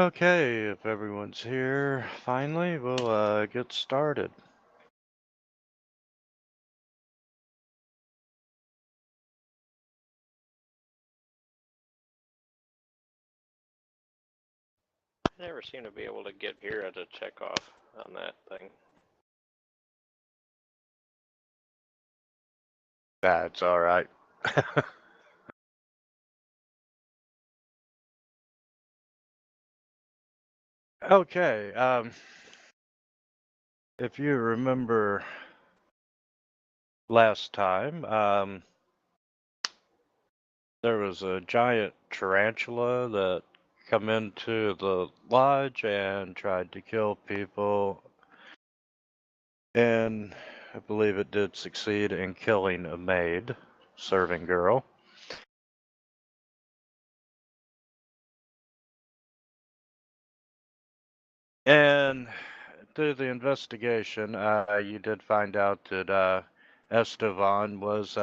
Okay, if everyone's here, finally, we'll get started. I never seem to be able to get here to check off on that thing. That's all right. Okay, if you remember last time, there was a giant tarantula that come into the lodge and tried to kill people, and I believe it did succeed in killing a maid, serving girl. And through the investigation, you did find out that Estevan was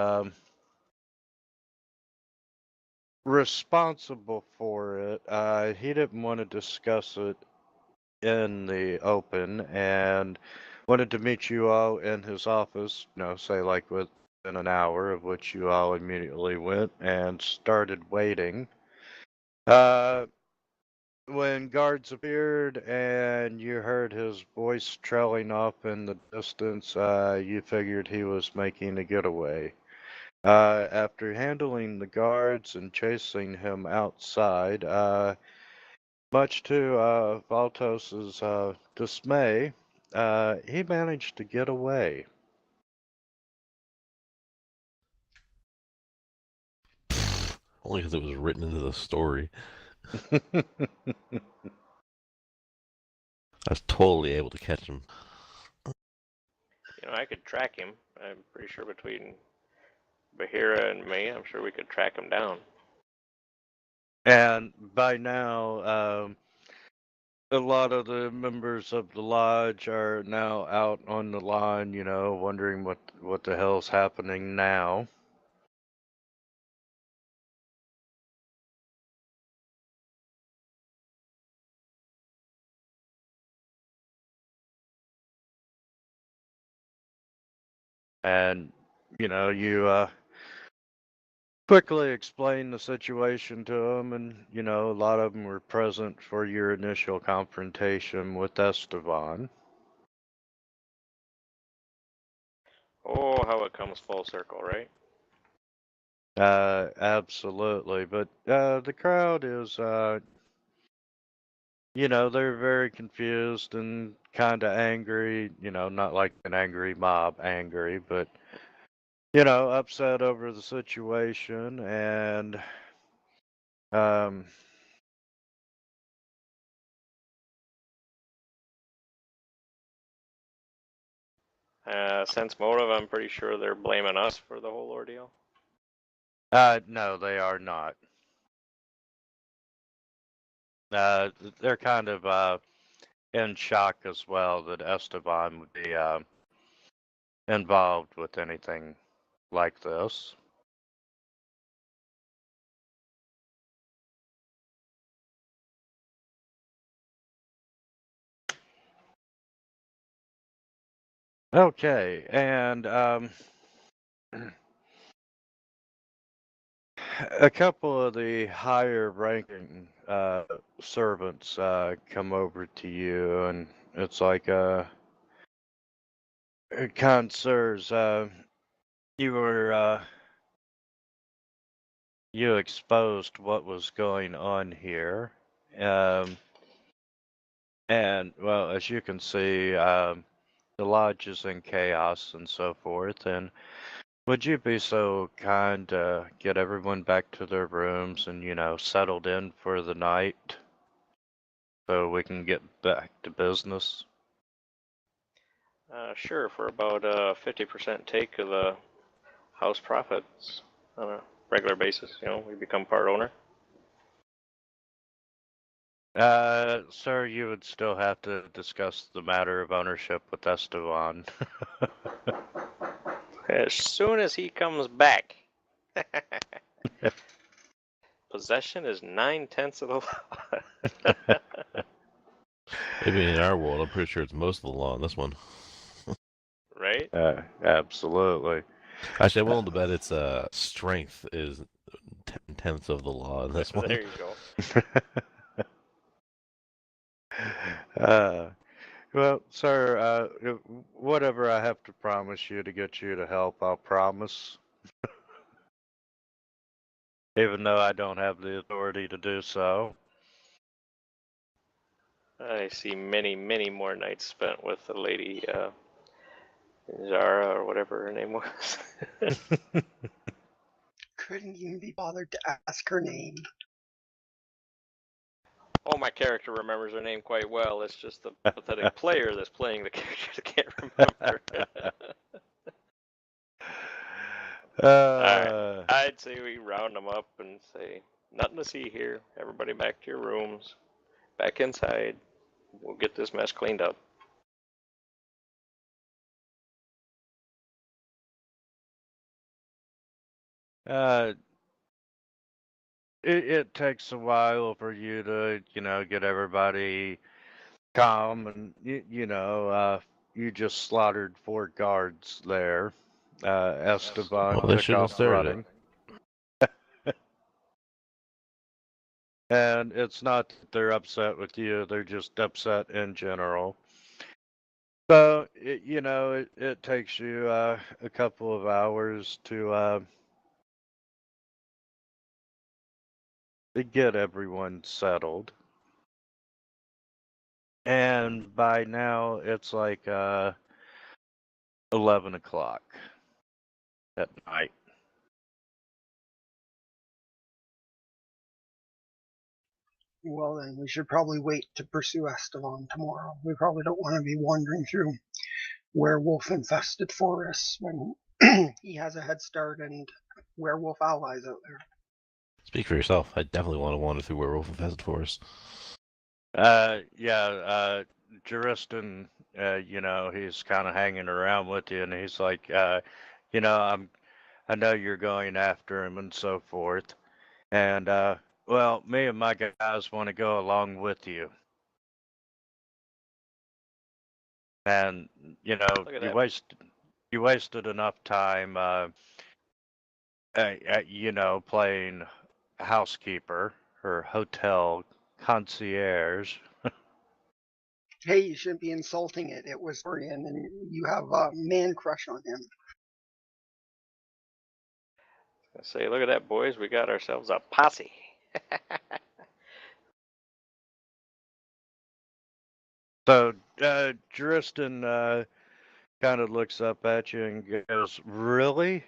responsible for it. He didn't want to discuss it in the open and wanted to meet you all in his office, say like within an hour, of which you all immediately went and started waiting. Uh, when guards appeared and you heard his voice trailing off in the distance, you figured he was making a getaway. After handling the guards and chasing him outside, much to Valtos's dismay, he managed to get away. Only because it was written into the story. I was totally able to catch him. I could track him. I'm pretty sure between Bahira and me, I'm sure we could track him down. And by now, a lot of the members of the lodge are now out on the line, wondering what the hell's happening now. And you quickly explain the situation to them, and a lot of them were present for your initial confrontation with Esteban. Oh, how it comes full circle, right? Absolutely. But the crowd is, they're very confused and kind of angry, not like an angry mob angry, but, upset over the situation. And, um, Sense motive, I'm pretty sure they're blaming us for the whole ordeal. no, they are not. They're kind of, in shock as well that Esteban would be involved with anything like this. Okay, and a couple of the higher ranking servants come over to you, and it's like, consirs, you were you exposed what was going on here. Um, and, well, as you can see, the lodge is in chaos and so forth. And would you be so kind to get everyone back to their rooms and, settled in for the night so we can get back to business? Sure, for about a 50% take of the house profits on a regular basis. We become part owner. Sir, you would still have to discuss the matter of ownership with Esteban. As soon as he comes back. Possession is 9/10 of the law. Maybe in our world, I'm pretty sure it's most of the law in this one. Right? Absolutely. Actually, I'm willing to bet it's strength is 10/10 of the law in this one. There you go. uh, well, sir, whatever I have to promise you to get you to help, I'll promise. Even though I don't have the authority to do so. I see many, many more nights spent with the lady Zara or whatever her name was. Couldn't even be bothered to ask her name. Oh, my character remembers her name quite well. It's just the pathetic player that's playing the character that can't remember. Alright, I'd say we round them up and say, nothing to see here. Everybody back to your rooms. Back inside. We'll get this mess cleaned up. It takes a while for you to, get everybody calm, and you just slaughtered 4 guards there. Esteban Well, they took shouldn't have off started running. And it's not that they're upset with you, they're just upset in general. So, it takes you a couple of hours to get everyone settled. And by now, it's like 11 o'clock at night. Well, then, we should probably wait to pursue Esteban tomorrow. We probably don't want to be wandering through werewolf-infested forests when he has a head start and werewolf allies out there. Speak for yourself. I definitely want to wander through werewolf infested forest. Yeah, Juriston, he's kind of hanging around with you, and he's like, I know you're going after him and so forth. And, well, me and my guys want to go along with you. And, Look at that. you wasted enough time, playing housekeeper or hotel concierge. Hey, you shouldn't be insulting it. It was Carrion, and you have a man crush on him. Say, look at that, boys. We got ourselves a posse. So, Juriston, kind of looks up at you and goes, "Really?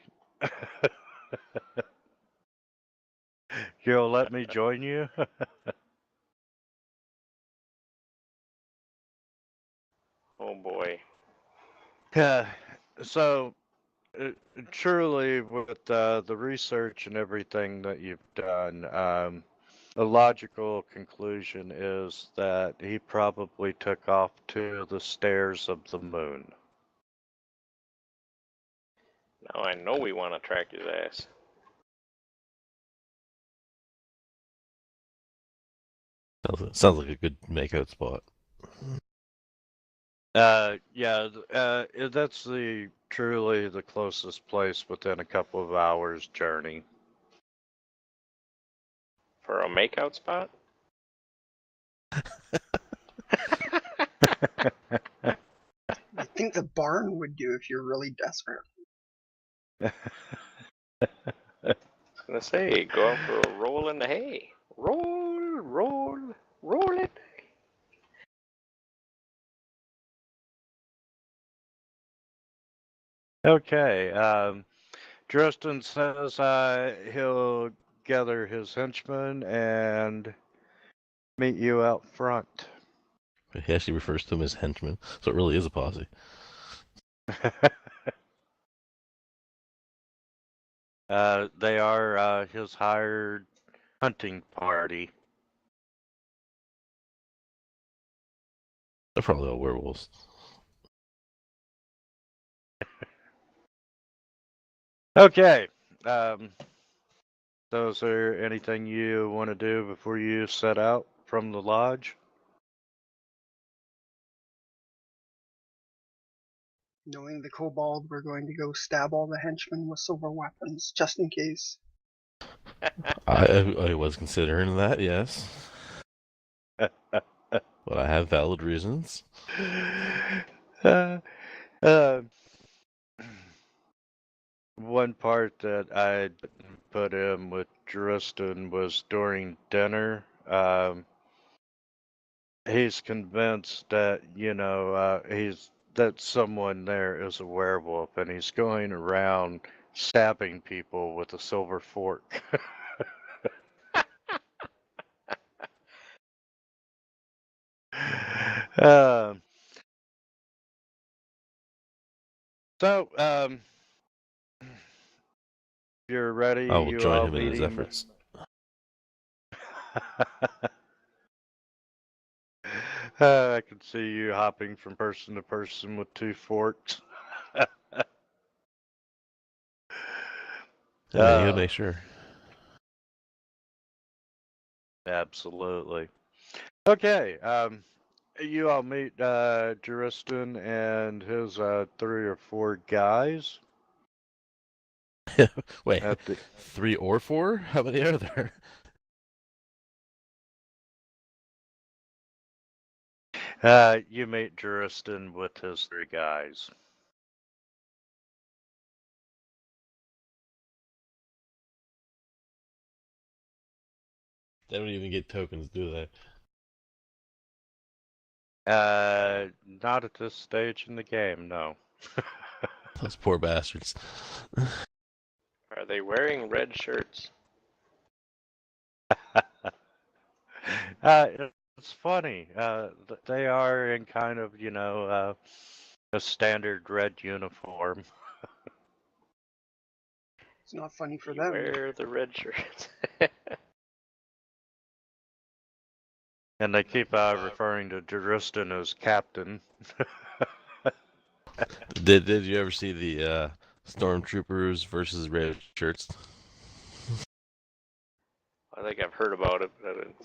You'll let me join you?" Oh boy. So, uh, truly, with the research and everything that you've done, a logical conclusion is that he probably took off to the stairs of the moon. Now I know we want to track his ass. Sounds like a good makeout spot. Yeah, that's truly the closest place within a couple of hours journey. For a makeout spot? I think the barn would do if you're really desperate. I was gonna say, go out for a roll in the hay. Roll, roll, roll it. Okay, Dresden says he'll gather his henchmen and meet you out front. He actually refers to him as henchmen, so it really is a posse. They are his hired hunting party. They're probably all werewolves. Okay. So is there anything you want to do before you set out from the lodge? Knowing the kobold, we're going to go stab all the henchmen with silver weapons, just in case. I was considering that, yes. But I have valid reasons. uh, uh, One part that I put in with Driston was during dinner. He's convinced that, that someone there is a werewolf, and he's going around stabbing people with a silver fork. Um, so, you're ready, I will you join all him in his meeting. efforts. I can see you hopping from person to person with two forks. I mean, you gotta make sure. Absolutely. Okay, you all meet Juriston and his 3 or 4 guys Wait, at the 3 or 4? How many are there? you meet Juriston with his 3 guys. They don't even get tokens, do they? Not at this stage in the game, no. Those poor bastards. Are they wearing red shirts? It's funny. They are in kind of, a standard red uniform. It's not funny for You them. wear the red shirts. And they keep referring to Juriston as captain. Did you ever see the stormtroopers versus red shirts? I think I've heard about it, but I didn't.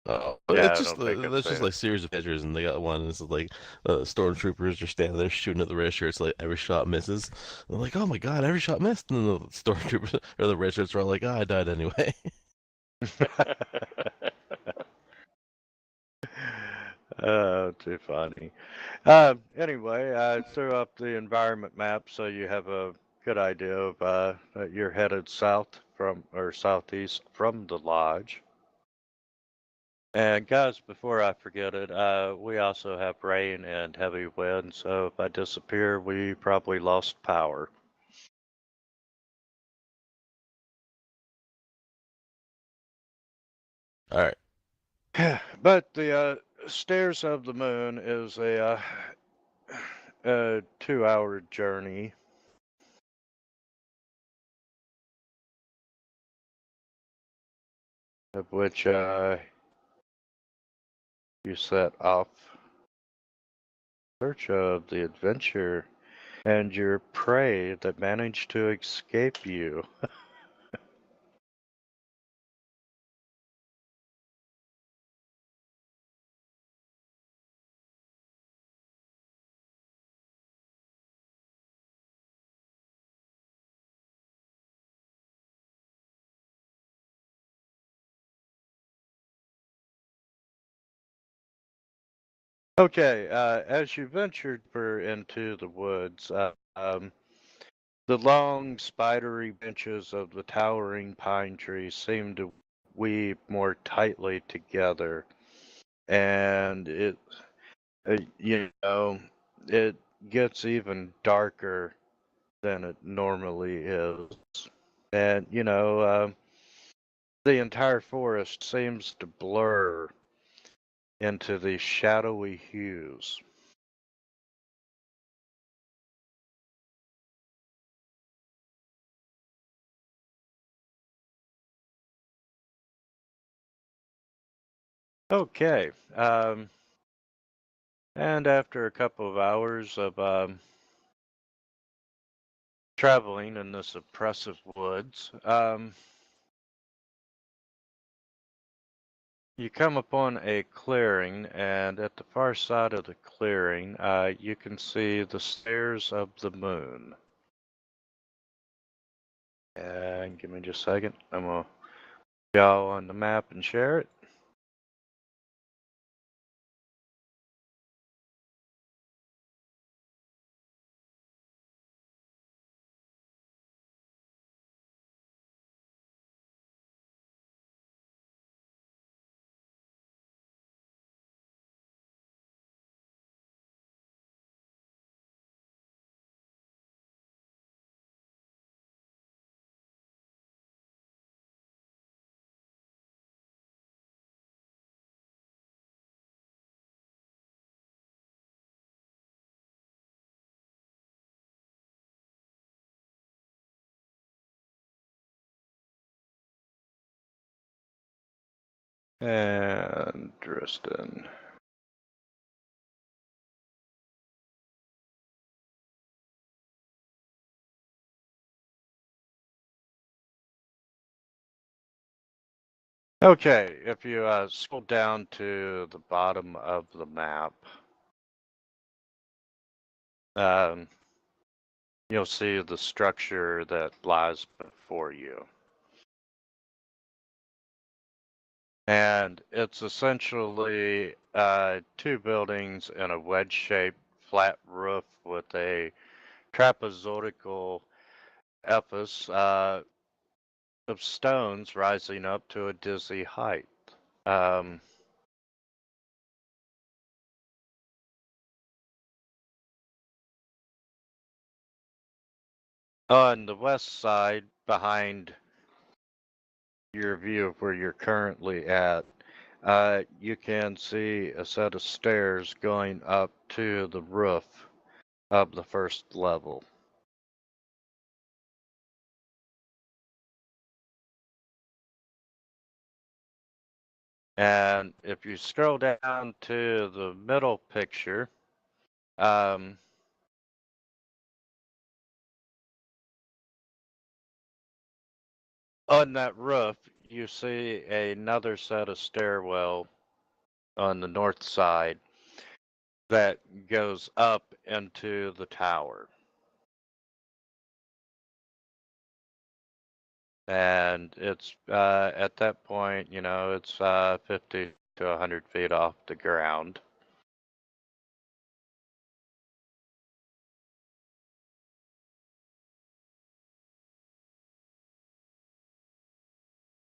Oh, Yeah, it's I just don't think I've that's just seen like it. series of pictures, and they got one. This is like stormtroopers are standing there shooting at the red shirts, like every shot misses. They're like, "Oh my god, every shot missed!" And the stormtroopers or the red shirts are all like, "Oh, I died anyway." Too funny. Anyway, I threw up the environment map so you have a good idea of that you're headed south from or southeast from the lodge. And guys, before I forget it, we also have rain and heavy wind, so if I disappear, we probably lost power. All right. But the stairs of the moon is a 2-hour journey, of which you set off in search of the adventure and your prey that managed to escape you. Okay, as you venture deeper into the woods, the long, spidery branches of the towering pine trees seem to weave more tightly together, and it gets even darker than it normally is. And, the entire forest seems to blur into these shadowy hues. Okay, and after a couple of hours of traveling in this oppressive woods, You come upon a clearing, and at the far side of the clearing, you can see the stairs of the moon. And give me just a second. I'm gonna go on the map and share it. And Dresden. Okay, if you scroll down to the bottom of the map, you'll see the structure that lies before you. And it's essentially two buildings in a wedge-shaped flat roof with a trapezoidal ephes of stones rising up to a dizzy height. On the west side, behind your view of where you're currently at, you can see a set of stairs going up to the roof of the first level. And if you scroll down to the middle picture, on that roof, you see another set of stairwell on the north side that goes up into the tower. And it's at that point, you know, it's 50 to 100 feet off the ground.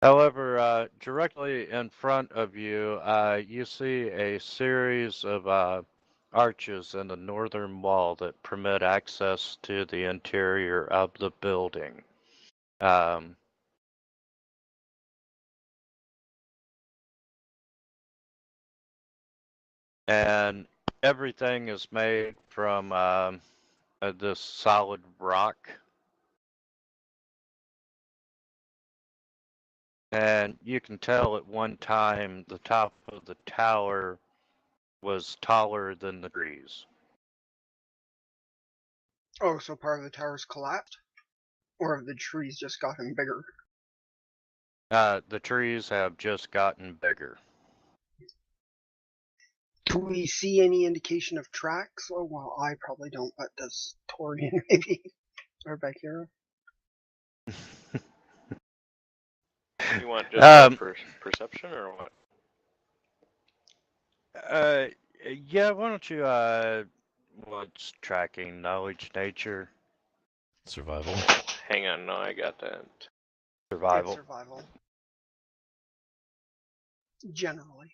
However, directly in front of you, you see a series of arches in the northern wall that permit access to the interior of the building. And everything is made from this solid rock. And you can tell at one time the top of the tower was taller than the trees. Oh, so part of the tower's collapsed? Or have the trees just gotten bigger? The trees have just gotten bigger. Do we see any indication of tracks? Oh, well, I probably don't, but does Torian maybe? Or Bakira? You want just perception or what? Yeah, why don't you, what's tracking, knowledge, nature, Survival. Hang on, no, I got that. survival? It's survival. Generally.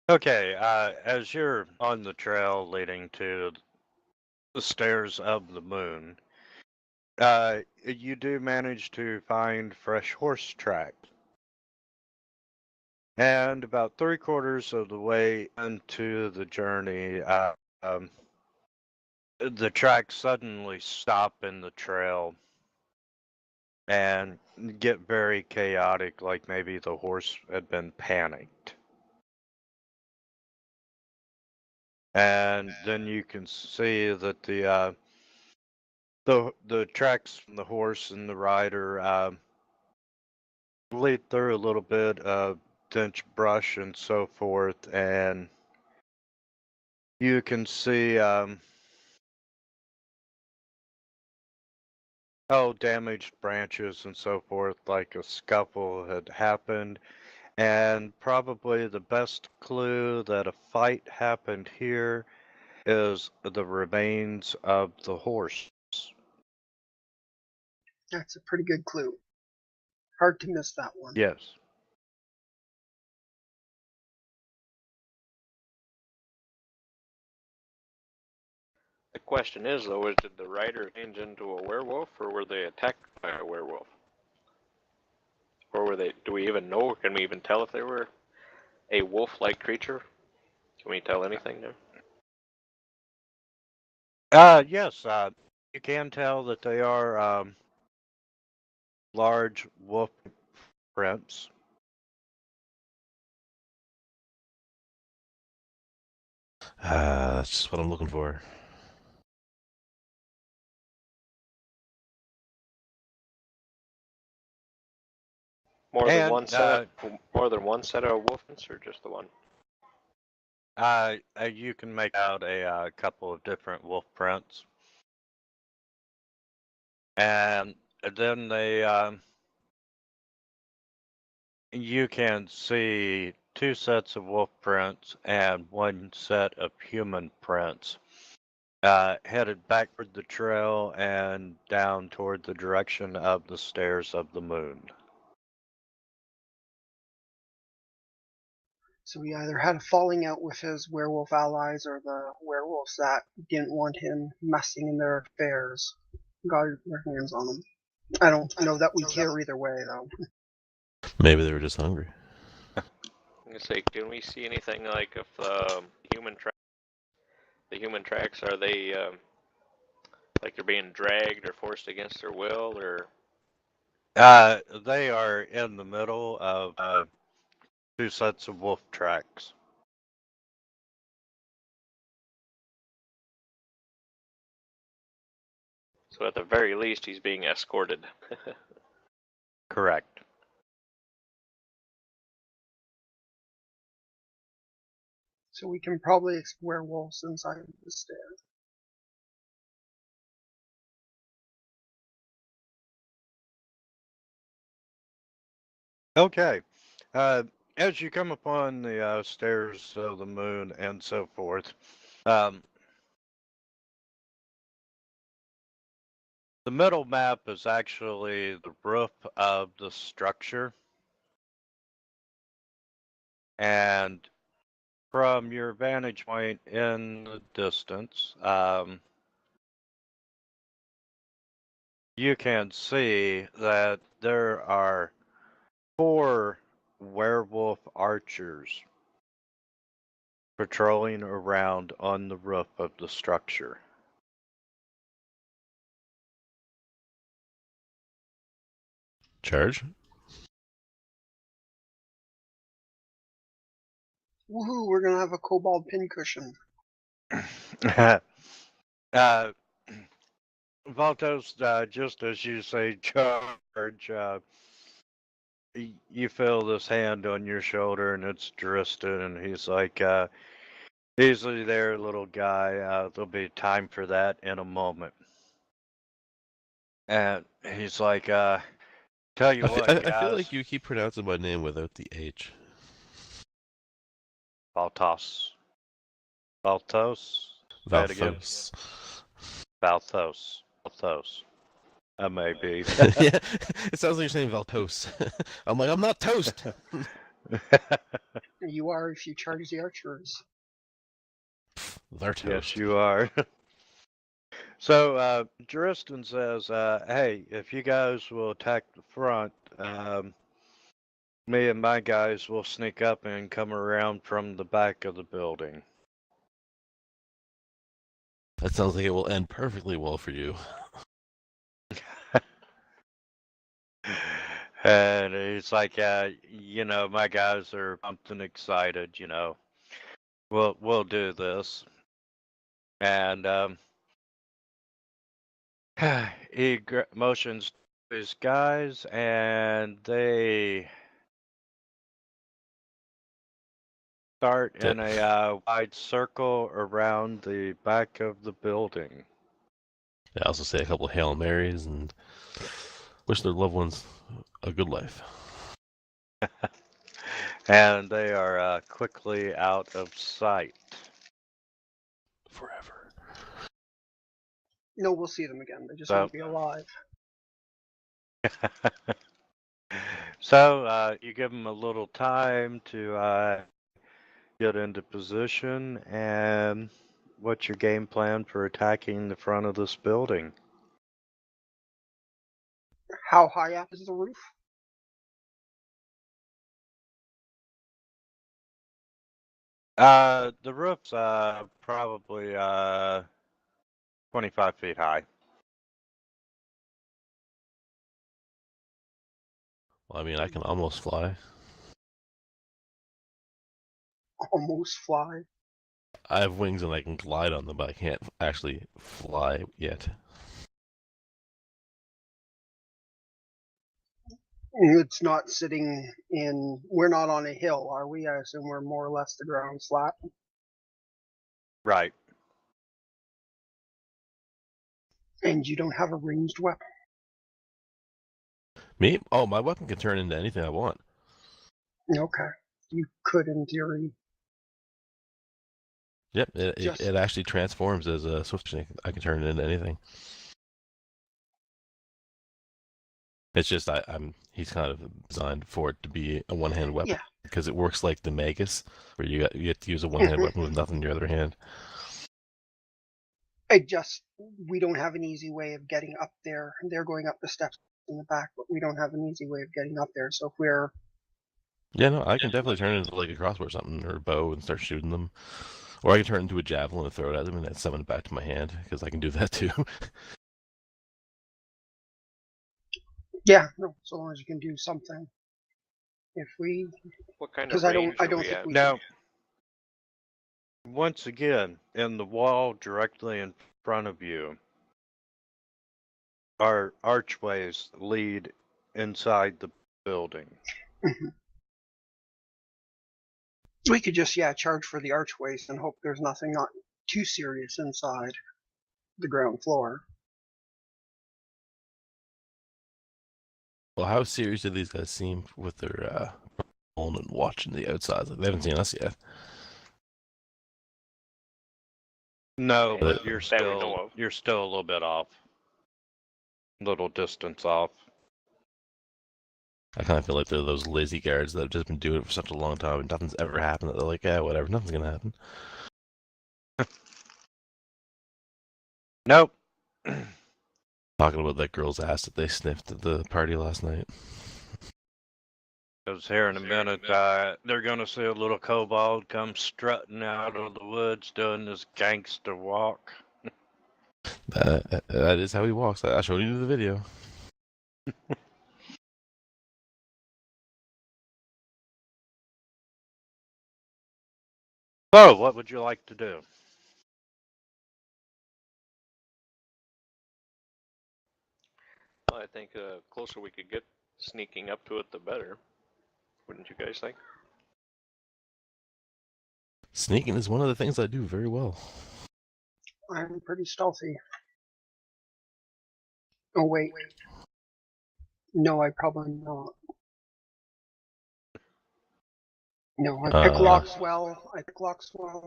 Okay, as you're on the trail leading to the stairs of the moon, you do manage to find fresh horse tracks. And about 3/4 of the way into the journey, the tracks suddenly stop in the trail, and get very chaotic, like maybe the horse had been panicked. And then you can see that the tracks from the horse and the rider lead through a little bit of dense brush and so forth, and you can see damaged branches and so forth, like a scuffle had happened. And probably the best clue that a fight happened here is the remains of the horse. That's a pretty good clue. Hard to miss that one. Yes. The question is, though, did the rider change into a werewolf, or were they attacked by a werewolf? Or were they? Do we even know? Can we even tell if they were a wolf-like creature? Can we tell anything there? Yes. You can tell that they are large wolf prints. That's just what I'm looking for. More than one set. And More than one set of wolf prints, or just the one? you can make out a couple of different wolf prints, and then you can see two sets of wolf prints and one set of human prints, headed back toward the trail and down toward the direction of the stairs of the moon. So he either had a falling out with his werewolf allies, or the werewolves that didn't want him messing in their affairs got their hands on him. I don't know that we care either way, though. Maybe they were just hungry. I'm gonna say, can we see anything like if human tracks? The human tracks, are they like they're being dragged or forced against their will, or? They are in the middle of two sets of wolf tracks. So at the very least, he's being escorted. Correct. So we can probably explore werewolves inside the stairs. Okay. As you come upon the stairs of the moon and so forth, the middle map is actually the roof of the structure. And from your vantage point in the distance, you can see that there are 4 werewolf archers patrolling around on the roof of the structure. Charge? Woohoo, we're gonna have a kobold pincushion. Valtos, just as you say charge, you feel this hand on your shoulder, and it's Dristan, and he's like, easily there, little guy. There'll be time for that in a moment. And he's like, tell you what, I feel guys. like you keep pronouncing my name without the H. Valtos. Valtos? Say it again. Valthos. Valthos. Valthos. Maybe. Yeah, it sounds like you're saying Valtos. I'm like, I'm not toast. You are if you charge the archers. They're toast. Yes, you are. So, Dristan says, hey, if you guys will attack the front, me and my guys will sneak up and come around from the back of the building. That sounds like it will end perfectly well for you. And he's like, my guys are pumped and excited, We'll do this. And he motions to his guys, and they start in a wide circle around the back of the building. I also say a couple of Hail Marys and wish their loved ones a good life. And they are quickly out of sight. Forever. No, we'll see them again. They just So- won't be alive. So you give them a little time to get into position, and what's your game plan for attacking the front of this building? How high up is the roof? The roof's probably 25 feet high. Well, I mean, I can almost fly. Almost fly. I have wings and I can glide on them, but I can't actually fly yet. It's not sitting in. We're not on a hill, are we? I assume we're more or less the ground flat. Right. And you don't have a ranged weapon. Me? Oh, my weapon can turn into anything I want. Okay. You could, in theory. Yep, Just- it actually transforms as a swift snake. I can turn it into anything. It's just he's kind of designed for it to be a one-hand weapon Yeah. because it works like the Magus, where you have to use a one-hand weapon with nothing in your other hand. We don't have an easy way of getting up there. They're going up the steps in the back, but we don't have an easy way of getting up there. So if we're Yeah, no, I can definitely turn it into like a crossbow or something, or a bow and start shooting them. Or I can turn it into a javelin and throw it at them and then summon it back to my hand, because I can do that too. yeah, no, so long as you can do something. If we, What kind of because I range don't are we think at? we Now, once again, in the wall directly in front of you, our archways lead inside the building. we could just charge for the archways and hope there's nothing not too serious inside the ground floor. Well, how serious do these guys seem with their phone and watching the outside? Like, they haven't seen us yet. No, That but you're we know still of. a little bit off. Little distance off. I kind of feel like they're those lazy guards that have just been doing it for such a long time and nothing's ever happened. That they're like, yeah, whatever, nothing's gonna happen. Nope. Talking about that girl's ass that they sniffed at the party last night. Because here in a minute, they're going to see a little kobold come strutting out of the woods doing this gangster walk. That is how he walks. I showed you the video. So, what would you like to do? Well, I think the closer we could get sneaking up to it, the better. Wouldn't you guys think? Sneaking is one of the things I do very well. I'm pretty stealthy. Oh wait. No, I probably not. No, I pick locks well.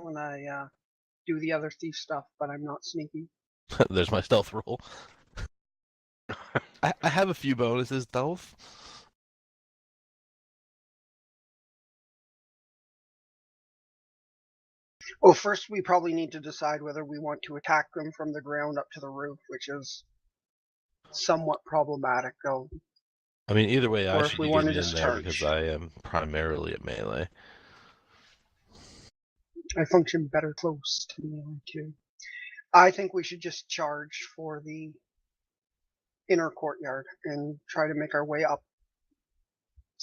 And I do the other thief stuff, but I'm not sneaky. There's my stealth roll. I have a few bonuses, stealth. Well, first we probably need to decide whether we want to attack them from the ground up to the roof, which is somewhat problematic, though. I mean, either way, I Or if should we be wanna getting in just there charge. because I am primarily at melee. I function better close to melee too. I think we should just charge for the inner courtyard and try to make our way up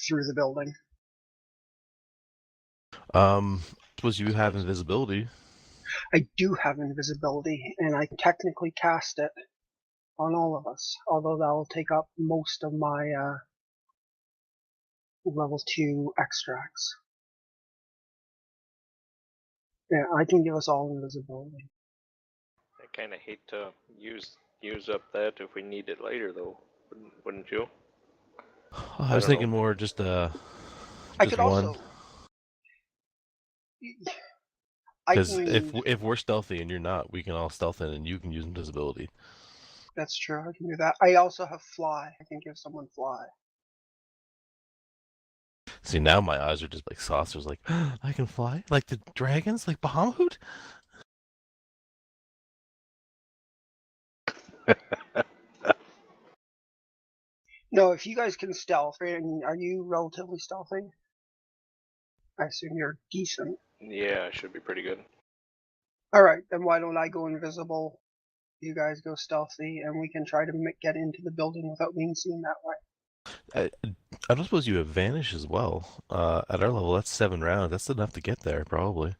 through the building. Suppose you have invisibility. I do have invisibility, and I can technically cast it on all of us, although that will take up most of my level 2 extracts. Yeah, I can give us all invisibility. I kind of hate to use up that if we need it later, though. Wouldn't you? I was thinking more just I just could one. also. Because if we're stealthy and you're not, we can all stealth in, and you can use invisibility. That's true. I can do that. I also have fly. I can give someone fly. See, now my eyes are just like saucers. Like I can fly, like the dragons, like Bahamut. No, if you guys can stealth, and are you relatively stealthy? I assume you're decent. Yeah, it should be pretty good. All right, then why don't I go invisible? You guys go stealthy, and we can try to get into the building without being seen that way. I don't suppose you have vanish as well. At our level, that's 7 rounds. That's enough to get there, probably.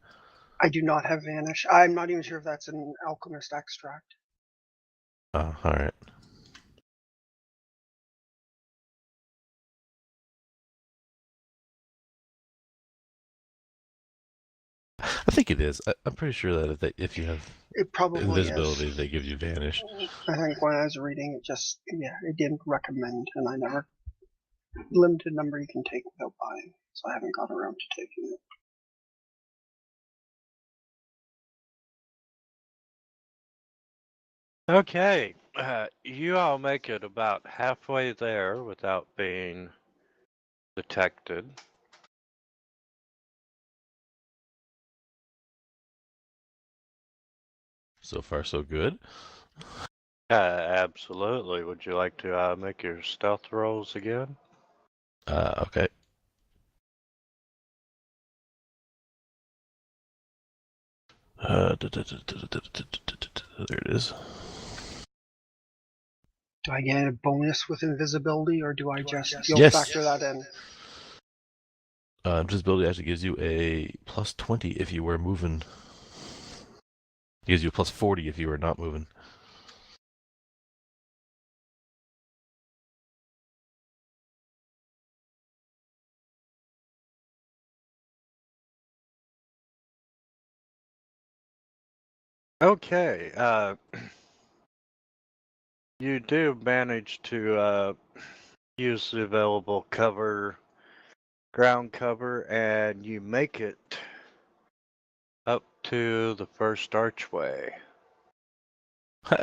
I do not have vanish. I'm not even sure if that's an alchemist extract. All right. I think it is. I'm pretty sure that if you have It probably invisibility, is. they give you vanish. I think when I was reading it, it didn't recommend, and I never limited number you can take without buying, so I haven't got around to taking it. Okay, you all make it about halfway there without being detected. So far, so good. Absolutely. Would you like to make your stealth rolls again? Okay. There it is. Do I get a bonus with invisibility, or do I just Yes. factor that in? Invisibility actually gives you a plus 20 if you were moving. It gives you a plus 40 if you were not moving. Okay, you do manage to use the available ground cover, and you make it up to the first archway.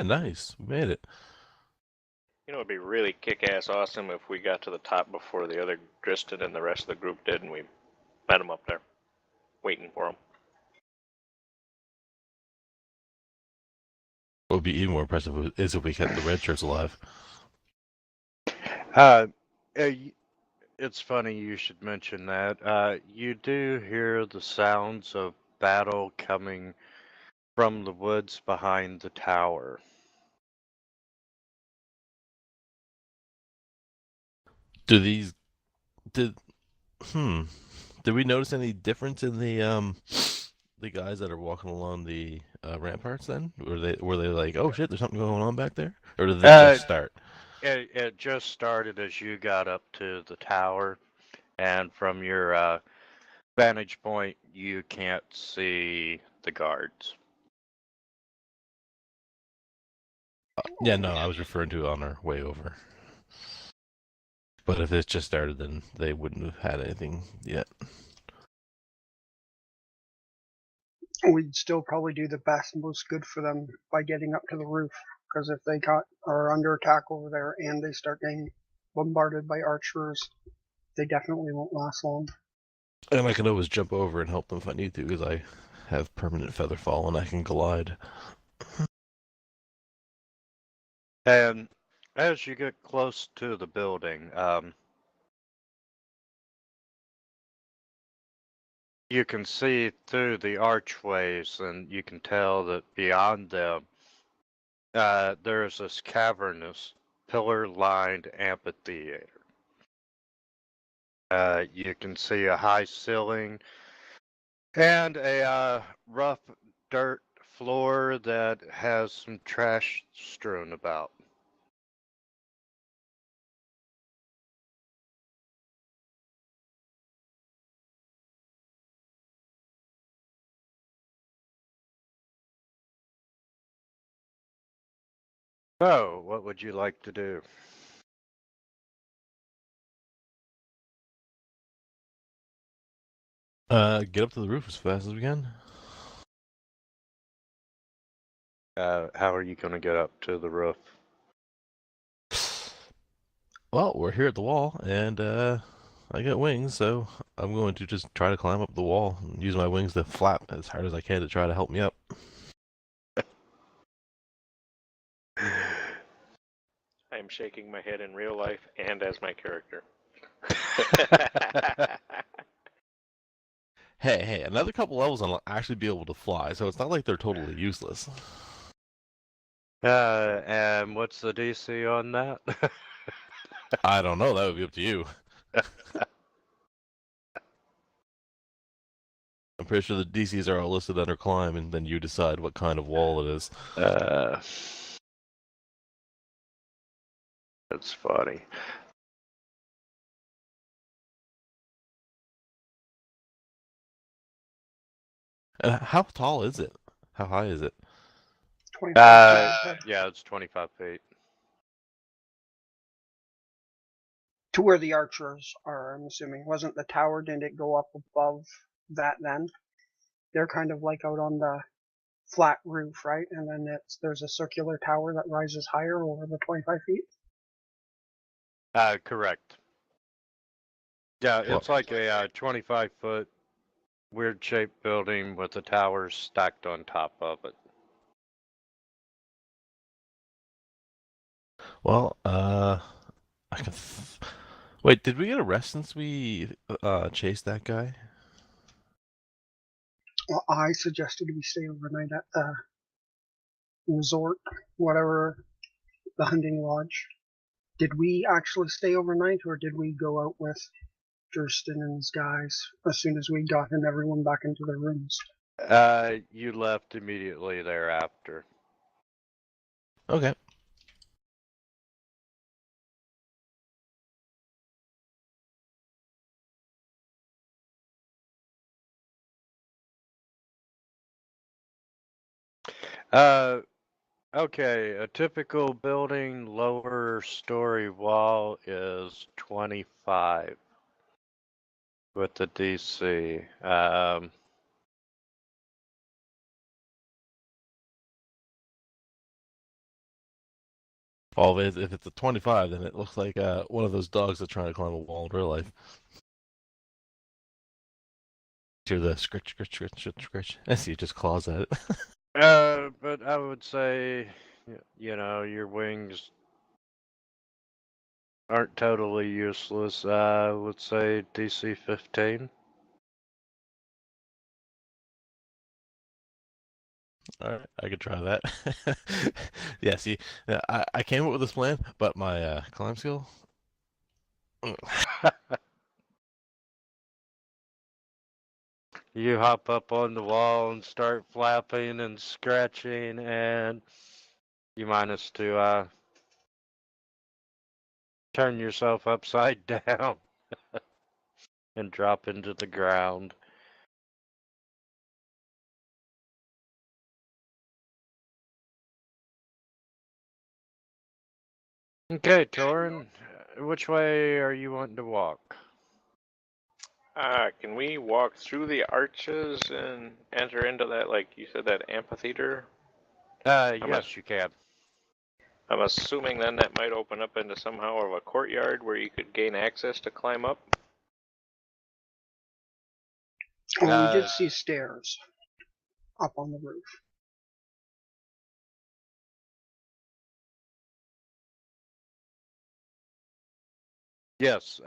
Nice. We made it. You know, it'd be really kick-ass awesome if we got to the top before the other Driston and the rest of the group did, and we met them up there, waiting for them. What would be even more impressive is if we kept the red shirts alive. It's funny you should mention that. You do hear the sounds of battle coming from the woods behind the tower. Did we notice any difference in the guys that are walking along the ramparts then? Were they like, oh shit, there's something going on back there? Or did they just start? It just started as you got up to the tower, and from your vantage point, you can't see the guards. Yeah, no, I was referring to on our way over. But if it just started, then they wouldn't have had anything yet. We'd still probably do the best and most good for them by getting up to the roof, because if they are under attack over there and they start getting bombarded by archers, they definitely won't last long. And I can always jump over and help them if I need to, because I have permanent feather fall and I can glide. And as you get close to the building, you can see through the archways, and you can tell that beyond them, there's this cavernous, pillar-lined amphitheater. You can see a high ceiling and a rough dirt floor that has some trash strewn about. So, what would you like to do? Get up to the roof as fast as we can. How are you going to get up to the roof? Well, we're here at the wall, and I got wings, so I'm going to just try to climb up the wall and use my wings to flap as hard as I can to try to help me up. I am shaking my head in real life and as my character. Hey, another couple levels and I'll actually be able to fly, so it's not like they're totally useless. And what's the DC on that? I don't know, that would be up to you. I'm pretty sure the DCs are all listed under climb, and then you decide what kind of wall it is. That's funny. And how tall is it? How high is it? 25 feet Yeah, it's 25 feet. to where the archers are, I'm assuming. Wasn't the tower, didn't it go up above that then? They're kind of like out on the flat roof, right? And then there's a circular tower that rises higher over the 25 feet. Correct. Yeah, Well, it's like a 25-foot weird-shaped building with the towers stacked on top of it. well, I can. Wait, did we get a rest since we chased that guy? Well, I suggested we stay overnight at the resort, whatever, the hunting lodge. Did we actually stay overnight, or did we go out with Durston and his guys as soon as we got everyone back into their rooms? You left immediately thereafter. Okay. Okay, a typical building lower story wall is 25 with the DC. Well, if it's a 25, then it looks like one of those dogs that's trying to climb a wall in real life. Hear the scritch, scritch, scritch, scritch, scritch. I see it just claws at it. But I would say, your wings aren't totally useless. I would say DC 15. All right, I could try that. Yeah, see, I came up with this plan, but my climb skill. You hop up on the wall and start flapping and scratching, and you manage to turn yourself upside down and drop into the ground. Okay, Torin, which way are you wanting to walk? Can we walk through the arches and enter into that, like you said, that amphitheater? Yes, you can. I'm assuming then that might open up into somehow of a courtyard where you could gain access to climb up. Well, we did see stairs up on the roof. Yes,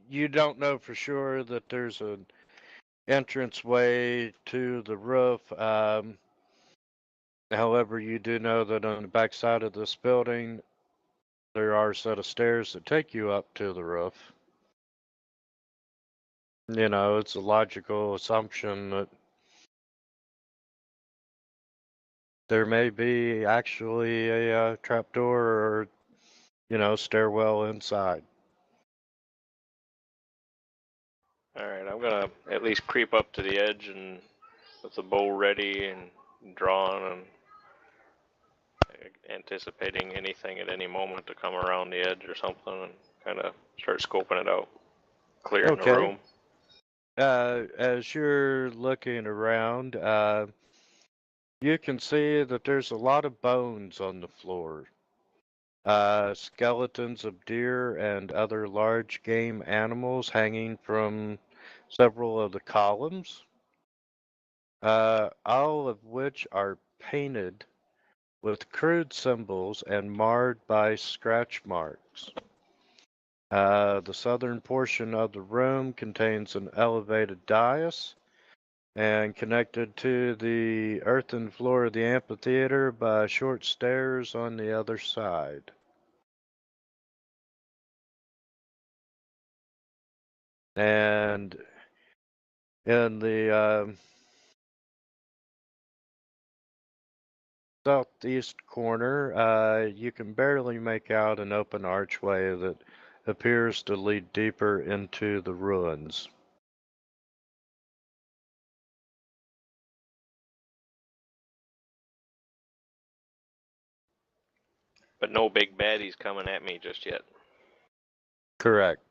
you don't know for sure that there's an entranceway to the roof. However, you do know that on the back side of this building, there are a set of stairs that take you up to the roof. You know, it's a logical assumption that there may be actually a trapdoor or, you know, stairwell inside. Alright, I'm gonna at least creep up to the edge and with the bow ready and drawn and anticipating anything at any moment to come around the edge or something and kind of start scoping it out, clearing the room. As you're looking around, you can see that there's a lot of bones on the floor. Skeletons of deer and other large game animals hanging from several of the columns, all of which are painted with crude symbols and marred by scratch marks. The southern portion of the room contains an elevated dais and connected to the earthen floor of the amphitheater by short stairs on the other side. And in the southeast corner, you can barely make out an open archway that appears to lead deeper into the ruins. But no big baddies coming at me just yet. Correct.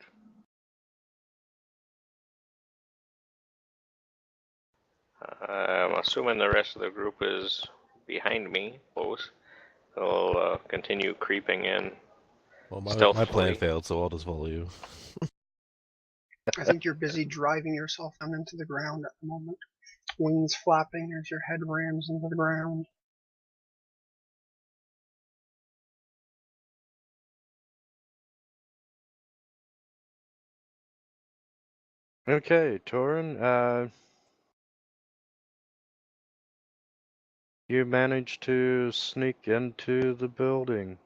I'm assuming the rest of the group is behind me, close. They'll continue creeping in. Well, my plan Stealthily. failed, so I'll just follow you. I think you're busy driving yourself down into the ground at the moment. Wings flapping as your head rams into the ground. Okay, Torin, you managed to sneak into the building.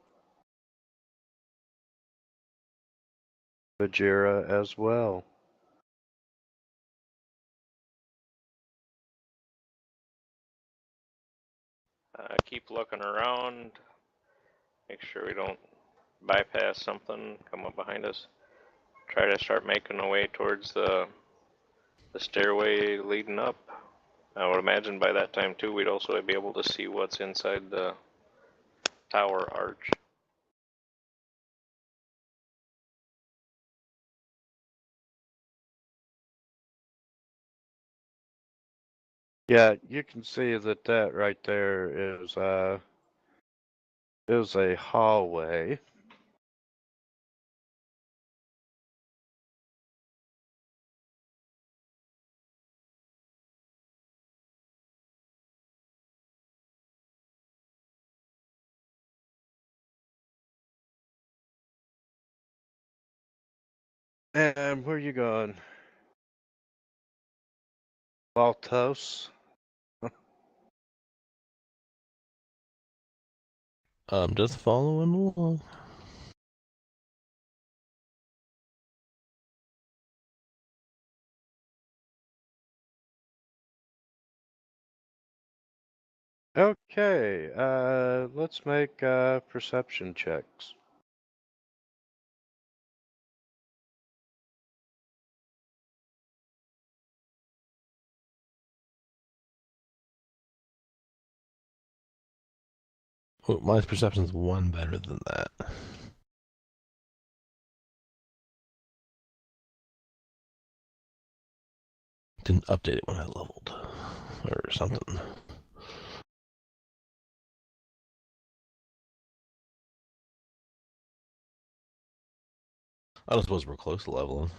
Bajira as well. Keep looking around. Make sure we don't bypass something, come up behind us. Try to start making our way towards the stairway leading up. I would imagine by that time too, we'd also be able to see what's inside the tower arch. Yeah, you can see that that right there is a hallway. And where you going? Baltos? I'm just following along. Okay, let's make perception checks. Oh, my perception's one better than that. Didn't update it when I leveled or something. I don't suppose we're close to leveling.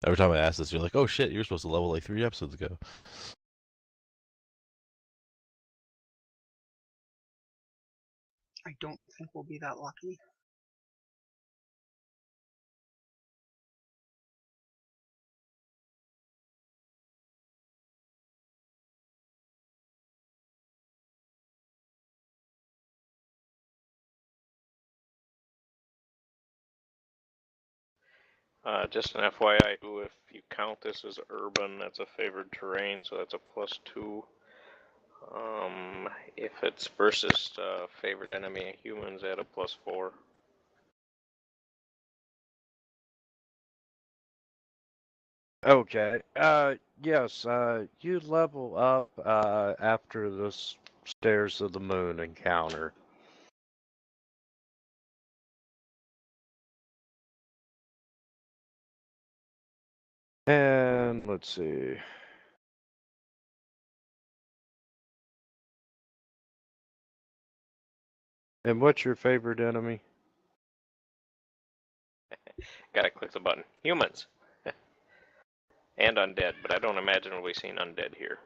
Every time I ask this, you're like, "Oh shit, you're supposed to level like 3 episodes ago." I don't think we'll be that lucky. Just an FYI too, if you count this as urban, that's a favored terrain, so that's a +2. If it's versus favorite enemy humans, at a +4. Okay. Yes. You level up after this Stairs of the Moon encounter. And let's see. And what's your favorite enemy? Gotta click the button. Humans. And undead, but I don't imagine we'll be seeing undead here.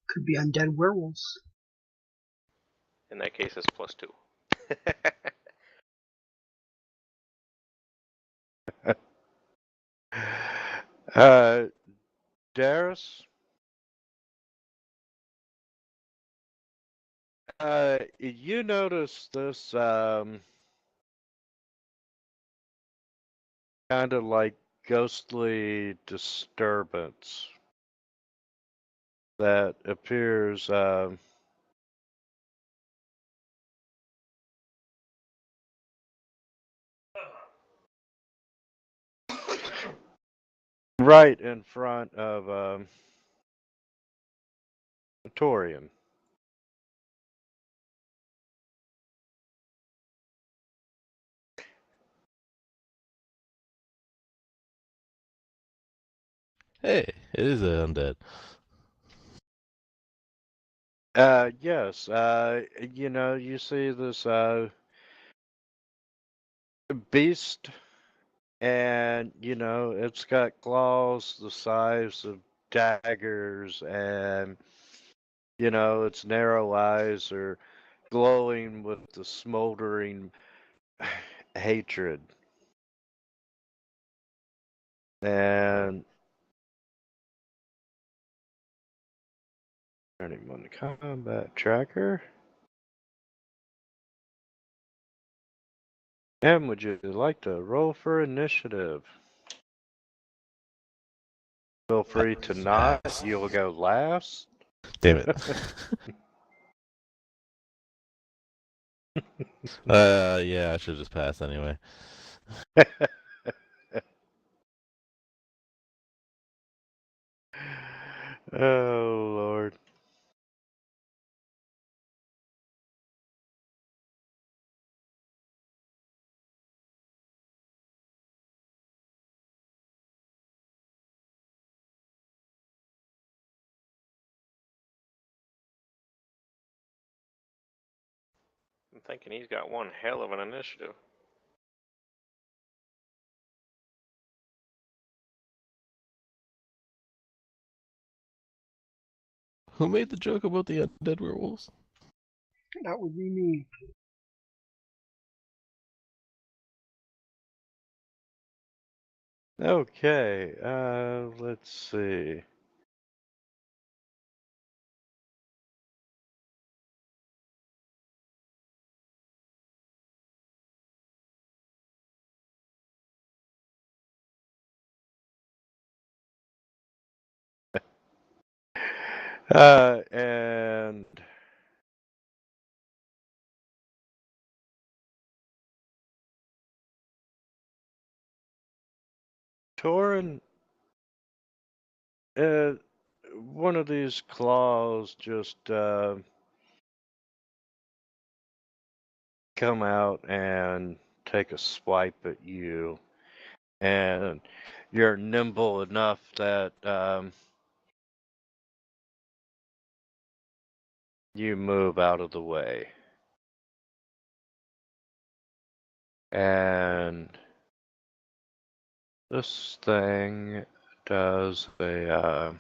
Could be undead werewolves. In that case, it's +2. Darius? You notice this, kind of like ghostly disturbance that appears, right in front of, Torian. Hey, it is undead. Yes, you know, you see this, beast, and, you know, it's got claws the size of daggers, and, you know, its narrow eyes are glowing with the smoldering hatred. And turning on the combat tracker. And would you like to roll for initiative? Feel free to not. Pass. You'll go last. Damn it. Yeah, I should just pass anyway. Oh, Lord. I'm thinking he's got one hell of an initiative. Who made the joke about the undead werewolves? That would be me. Okay, let's see. And Torin, one of these claws just come out and take a swipe at you, and you're nimble enough that you move out of the way. And this thing does a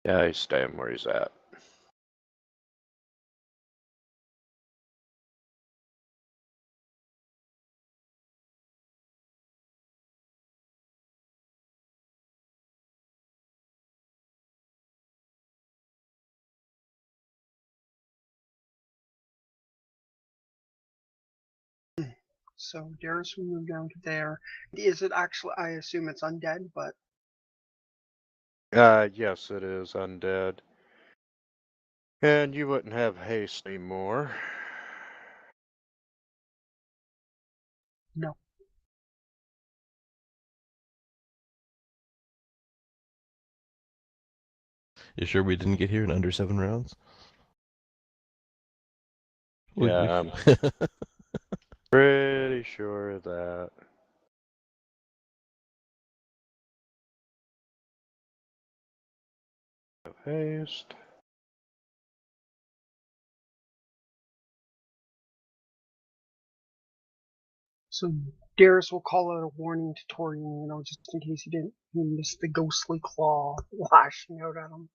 yeah, he's staying where he's at. So Darius will move down to there. Is it actually? I assume it's undead, but Yes, it is undead. And you wouldn't have haste anymore. no. You sure we didn't get here in under 7 rounds? Yeah, I'm pretty sure of that. Haste. So Darius will call out a warning to Torian, just in case he missed the ghostly claw lashing out at him.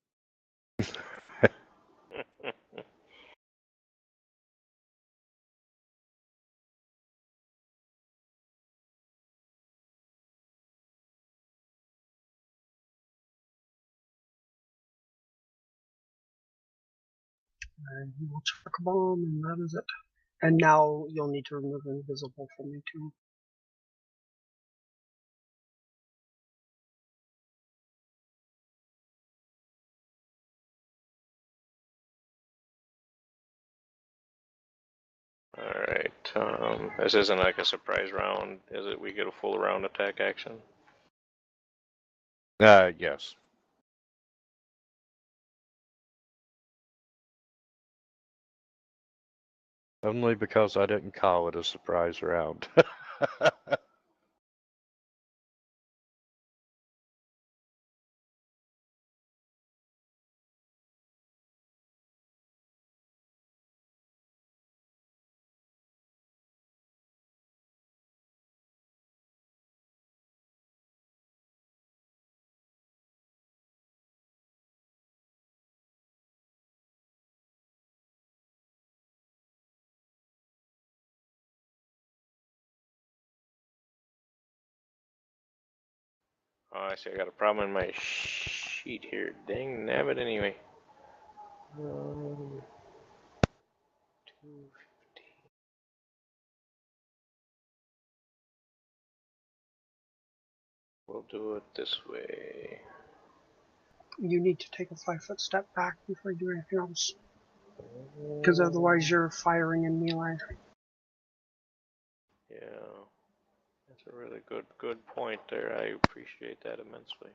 And he will chuck a bomb, and that is it. And now you'll need to remove invisible from me too. Alright, this isn't like a surprise round, is it? We get a full round attack action? Yes. Only because I didn't call it a surprise round. Oh, I see, I got a problem in my sheet here. Dang nabbit, anyway. 250. We'll do it this way. You need to take a 5-foot step back before you do anything else. Because otherwise you're firing in melee. Yeah, that's a really good point there. I appreciate that immensely.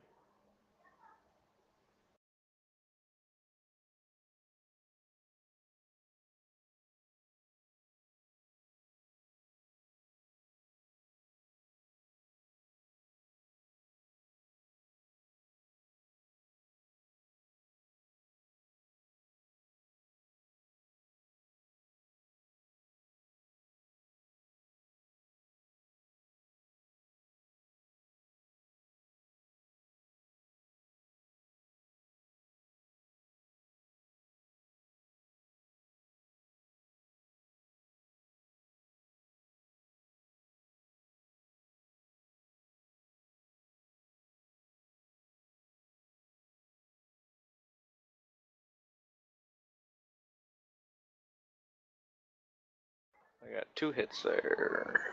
I got 2 hits there.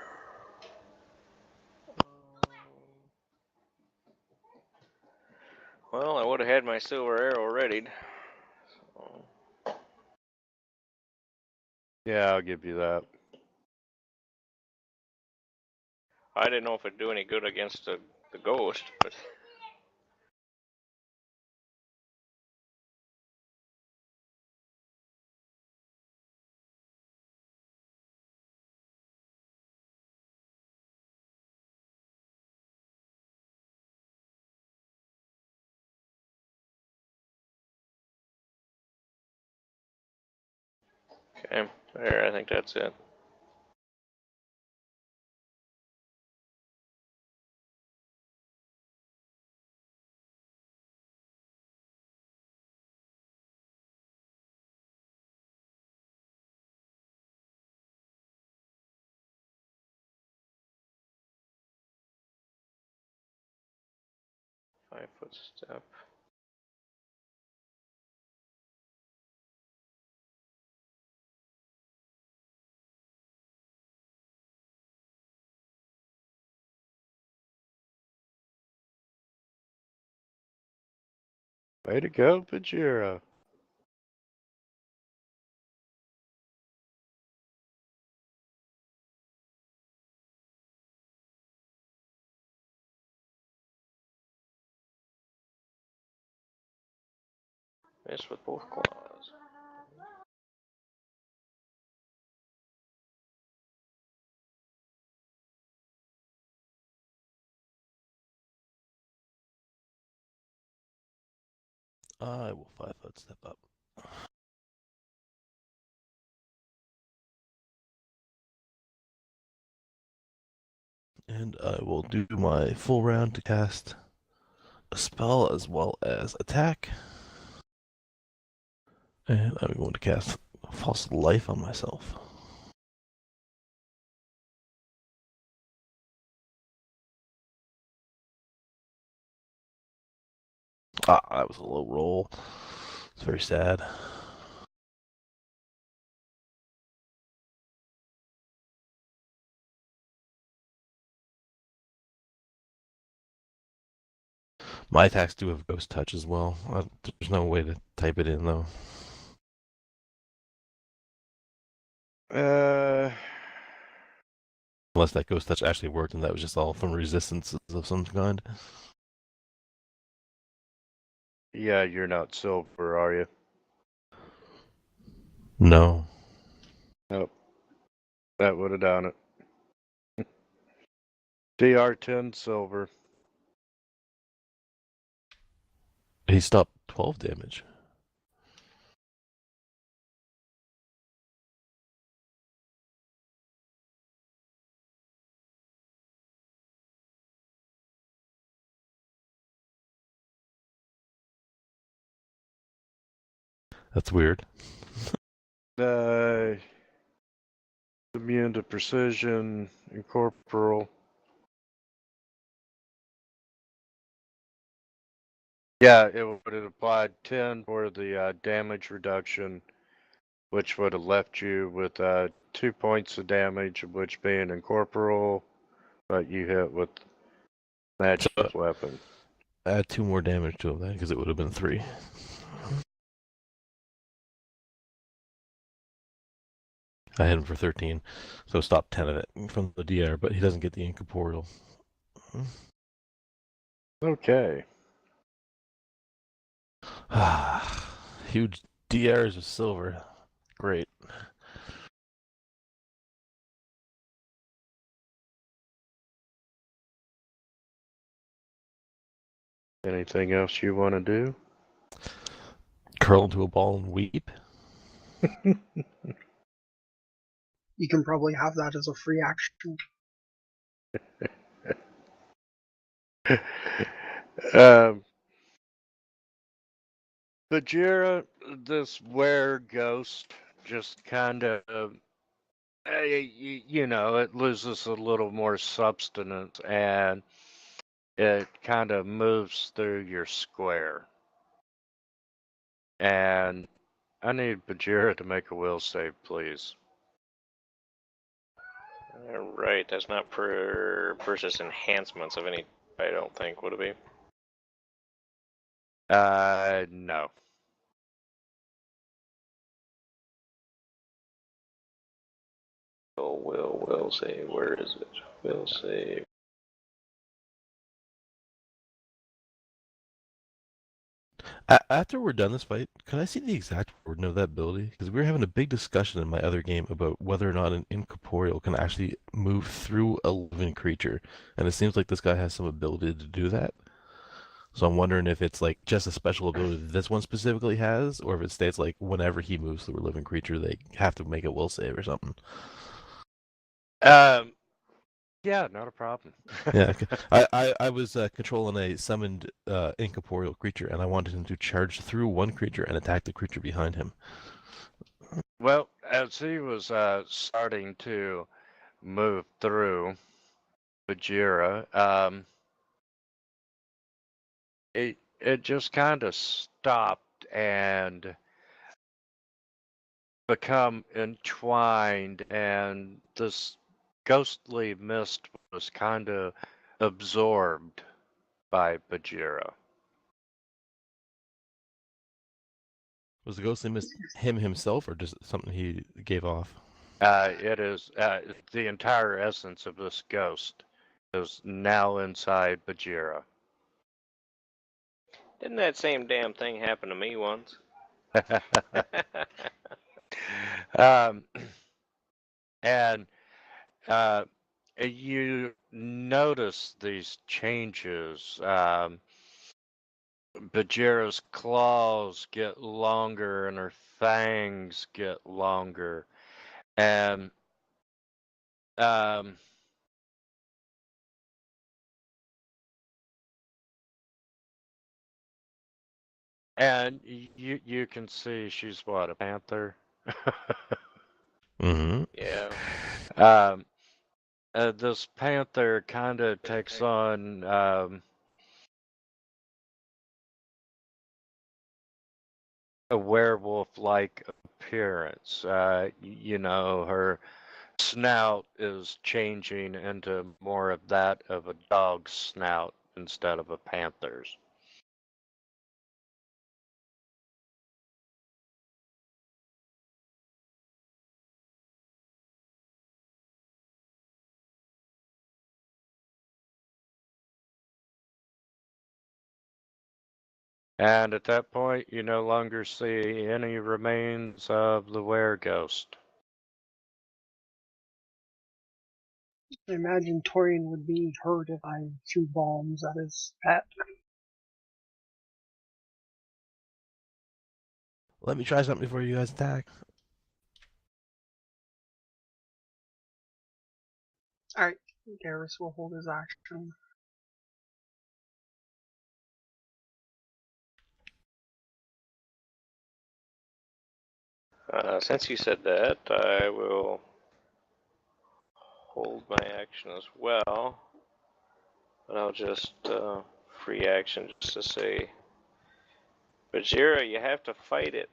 Well, I would have had my silver arrow readied. So. Yeah, I'll give you that. I didn't know if it'd do any good against the ghost, but okay, there, I think that's it. Five-foot step. Way to go, Bajira. Miss with both claws. I will 5-foot step up. And I will do my full round to cast a spell as well as attack. And I'm going to cast False Life on myself. Ah, that was a low roll. It's very sad. My attacks do have Ghost Touch as well. There's no way to type it in, though. Unless that Ghost Touch actually worked and that was just all from resistances of some kind. Yeah, you're not silver, are you? No. Nope. That would have done it. DR10 silver. He stopped 12 damage. That's weird. Immune to precision, incorporeal. Yeah, it would have applied 10 for the damage reduction, which would have left you with 2 points of damage, of which being incorporeal, but you hit with magic weapon. Add 2 more damage to him then, because it would have been 3. I hit him for 13, so stop 10 of it from the DR, but he doesn't get the incorporeal. Okay. Huge DRs of silver. Great. Anything else you want to do? Curl into a ball and weep. You can probably have that as a free action. Bajira, this were-ghost, just kind of, it loses a little more substance and it kind of moves through your square. And I need Bajira to make a will save, please. Alright, that's not for versus enhancements of any, I don't think, would it be? No. Will save, where is it? Will save. After we're done this fight, can I see the exact wording of that ability? Because we were having a big discussion in my other game about whether or not an incorporeal can actually move through a living creature, and it seems like this guy has some ability to do that. So I'm wondering if it's like just a special ability that this one specifically has, or if it states like whenever he moves through a living creature, they have to make a will save or something. Yeah, not a problem. Yeah, okay. I was controlling a summoned incorporeal creature, and I wanted him to charge through one creature and attack the creature behind him. Well, as he was starting to move through Bajira, it just kind of stopped and become entwined, and this ghostly mist was kind of absorbed by Bajira. Was the ghost him himself, or just something he gave off? It is the entire essence of this ghost is now inside Bajira. Didn't that same damn thing happen to me once? um, and you notice these changes. Bajira's claws get longer and her fangs get longer. And um, you can see she's what, a panther? Mm-hmm. Yeah. This panther kind of takes on a werewolf-like appearance. You know, her snout is changing into more of that of a dog's snout instead of a panther's. And at that point, you no longer see any remains of the were-ghost. I imagine Torian would be hurt if I threw bombs at his pet. Let me try something before you guys attack. Alright, Garrus will hold his action. Since you said that, I will hold my action as well. But I'll just free action just to say, Bajira, you have to fight it.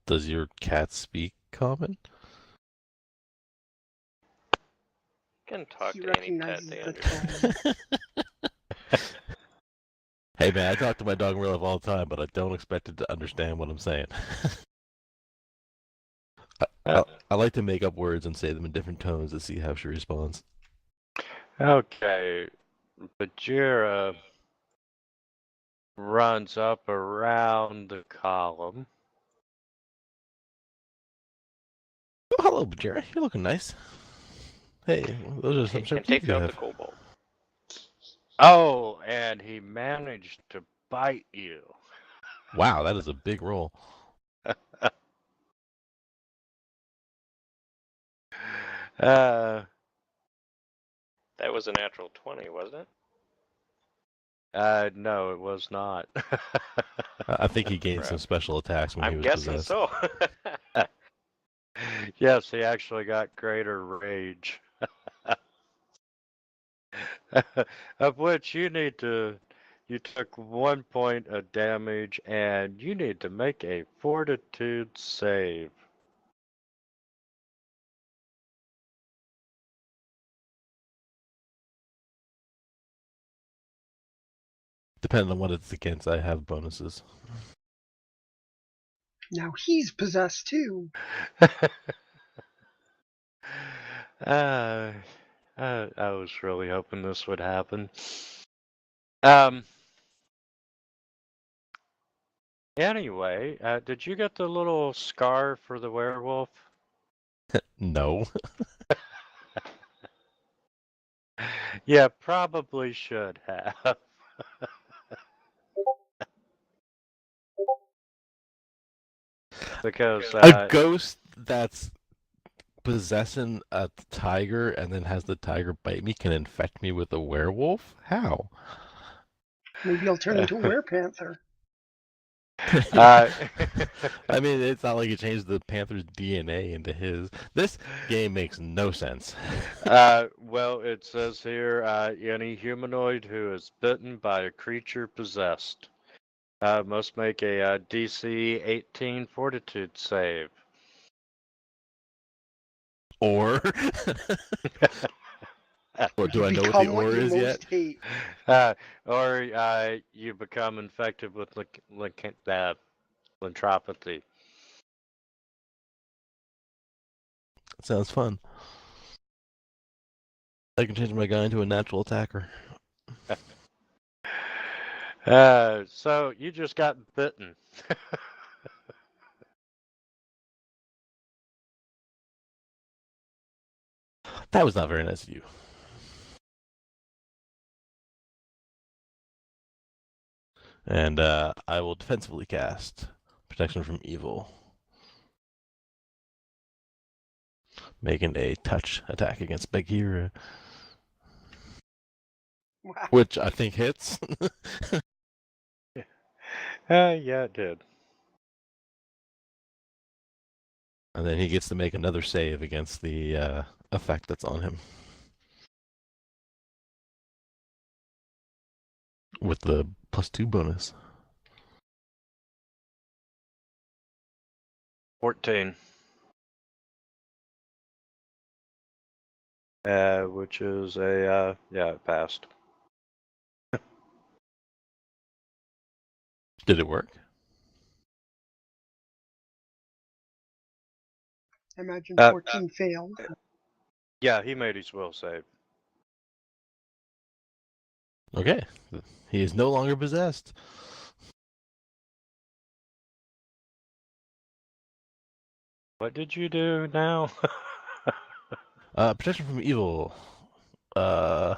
Does your cat speak common? You can talk He to any pet, recognizes they the understand. tone. Hey man, I talk to my dog in real life all the time, but I don't expect it to understand what I'm saying. I like to make up words and say them in different tones to see how she responds. Okay, Bajira runs up around the column. Oh, hello, Jerry. You're looking nice. Hey, those are some sharp And teeth takes you out have. the kobold. Oh, and he managed to bite you. Wow, that is a big roll. uh, That was a natural 20, wasn't no, it was not. I think he it? gained some Crap. special attacks when he I'm was guessing possessed. so. Yes, he actually got greater rage. Of which you took 1 point of damage and you need to make a fortitude save. Depending on what it's against, I have bonuses. Now he's possessed too. uh, I was really hoping this would happen. Anyway, did you get the little scar for the werewolf? No. Yeah, probably should have. Because A ghost that's possessing a tiger and then has the tiger bite me can infect me with a werewolf? How? Maybe he'll turn into a werepanther. uh, I mean, it's not like it changed the panther's DNA into his. This game makes no sense. well, it says here, any humanoid who is bitten by a creature possessed must make a DC 18 fortitude save. Or Well, do You I know what the become what ore you is yet? most hate. Or you become infected with lympropathy. Sounds fun. I can change my guy into a natural attacker. So you just got bitten. That was not very nice of you. And I will defensively cast Protection from Evil, making a touch attack against Bagheera, Wow. which I think hits. Yeah, it did. And then he gets to make another save against the effect that's on him with the +2 bonus. 14. Which is yeah, it passed. Did it work? I imagine Uh, 14 failed. Yeah, he made his will save. Okay. He is no longer possessed. What did you do now? Protection from Evil. Uh,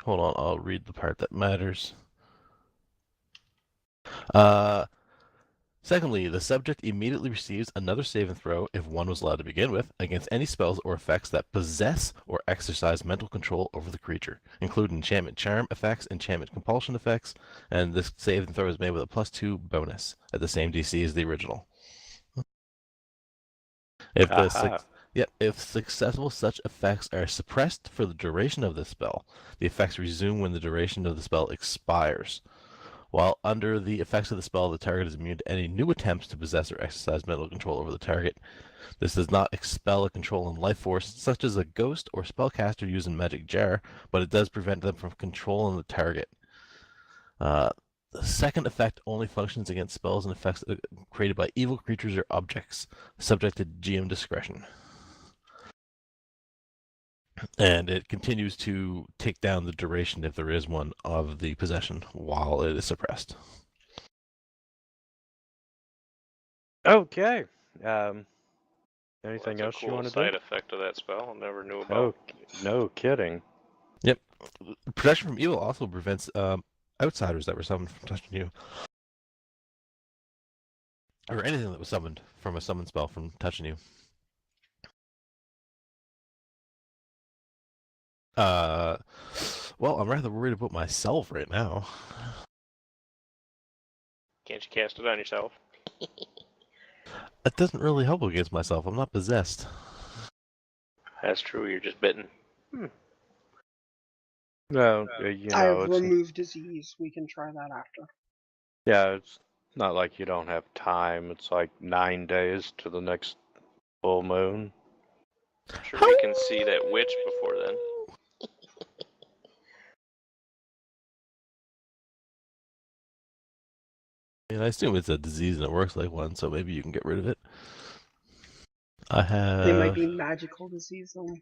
hold on, I'll read the part that matters. Secondly, the subject immediately receives another saving throw, if one was allowed to begin with, against any spells or effects that possess or exercise mental control over the creature, including enchantment charm effects, enchantment compulsion effects, and this saving throw is made with a +2 bonus at the same DC as the original. If successful, such effects are suppressed for the duration of the spell. The effects resume when the duration of the spell expires. While under the effects of the spell, the target is immune to any new attempts to possess or exercise mental control over the target. This does not expel a controlling life force, such as a ghost or spellcaster using Magic Jar, but it does prevent them from controlling the target. The second effect only functions against spells and effects created by evil creatures or objects, subject to GM discretion. And it continues to take down the duration, if there is one, of the possession while it is suppressed. Okay. Anything Well, that's else a cool you want to side do? effect of that spell. I never knew No, about. no kidding. Yep. Protection from Evil also prevents outsiders that were summoned from touching you. Or anything that was summoned from a summon spell from touching you. Well, I'm rather worried about myself right now. Can't you cast it on yourself? That doesn't really help against myself. I'm not possessed. That's true. You're just bitten. No, I have it's removed disease. We can try that after. yeah, it's not like you don't have time. It's like 9 days to the next full moon. I'm sure we can see that witch before then. I mean, I assume it's a disease and it works like one, so maybe you can get rid of it. I have. They might be magical disease though.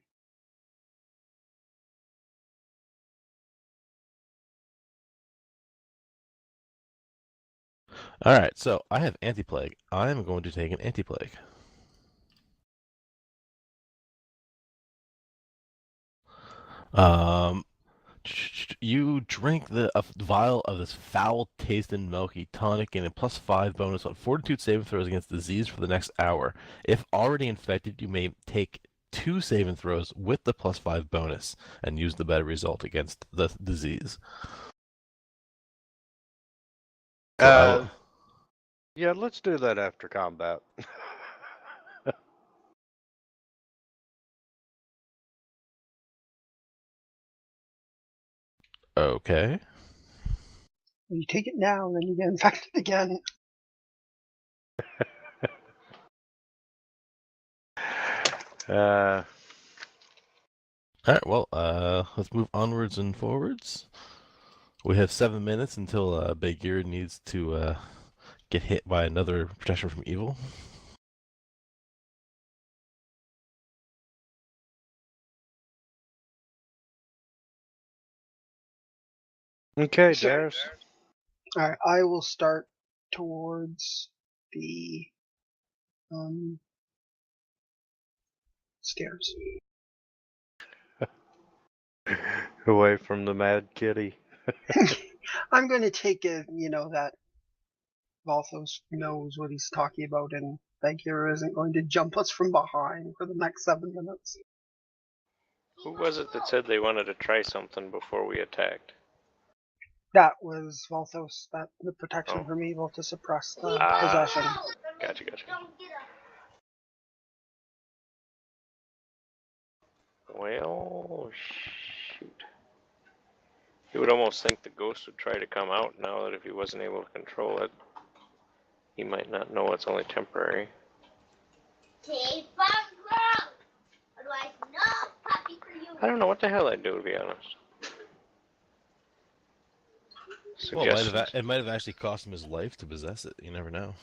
Alright, so I have anti-plague. I'm going to take an anti-plague. You drink a vial of this foul-tasting milky tonic and a +5 bonus on fortitude saving throws against disease for the next hour. If already infected, you may take 2 saving throws with the +5 bonus and use the better result against the disease. So Yeah, let's do that after combat. okay. You take it now, then you get infected again. Uh, All right, well, let's move onwards and forwards. We have 7 minutes until Bagheera needs to get hit by another protection from evil. Okay, So- Darius. Alright, I will start towards the stairs. Away from the mad kitty. I'm going to take it, that Valthos knows what he's talking about, and Bagheera isn't going to jump us from behind for the next 7 minutes. Who was it that said they wanted to try something before we attacked? That was Valthos, the protection Oh. from evil to suppress the Ah. possession. Gotcha. Well, shoot. You would almost think the ghost would try to come out now that if he wasn't able to control it, he might not know it's only temporary. I don't know what the hell I'd do, to be honest. Well, Suggestions. it might have actually cost him his life to possess it. You never know.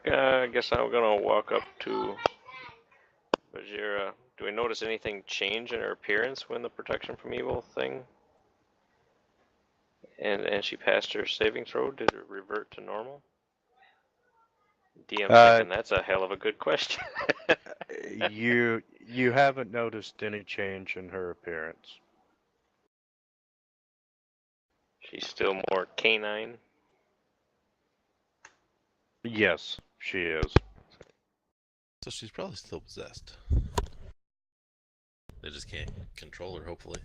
I guess I'm gonna walk up to Bajira. Do we notice anything change in her appearance when the protection from evil thing? And she passed her saving throw? Did it revert to normal? DM thinking that's a hell of a good question. you haven't noticed any change in her appearance. She's still more canine. Yes, she is. So she's probably still possessed. They just can't control her, hopefully.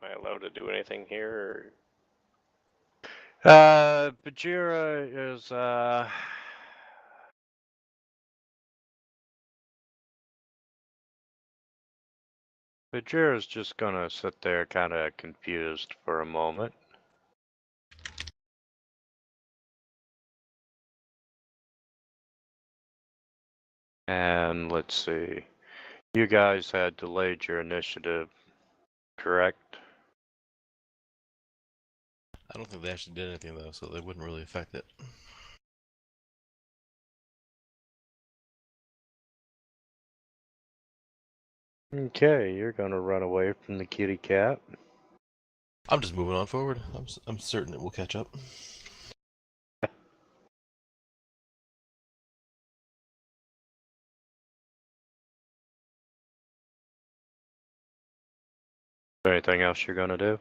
Am I allowed to do anything here? Bajira is Bajira's just gonna sit there kind of confused for a moment. And let's see. You guys had delayed your initiative, correct? I don't think they actually did anything, though, so they wouldn't really affect it. Okay, you're gonna run away from the kitty cat. I'm just moving on forward. I'm certain it will catch up. Is there anything else you're gonna do?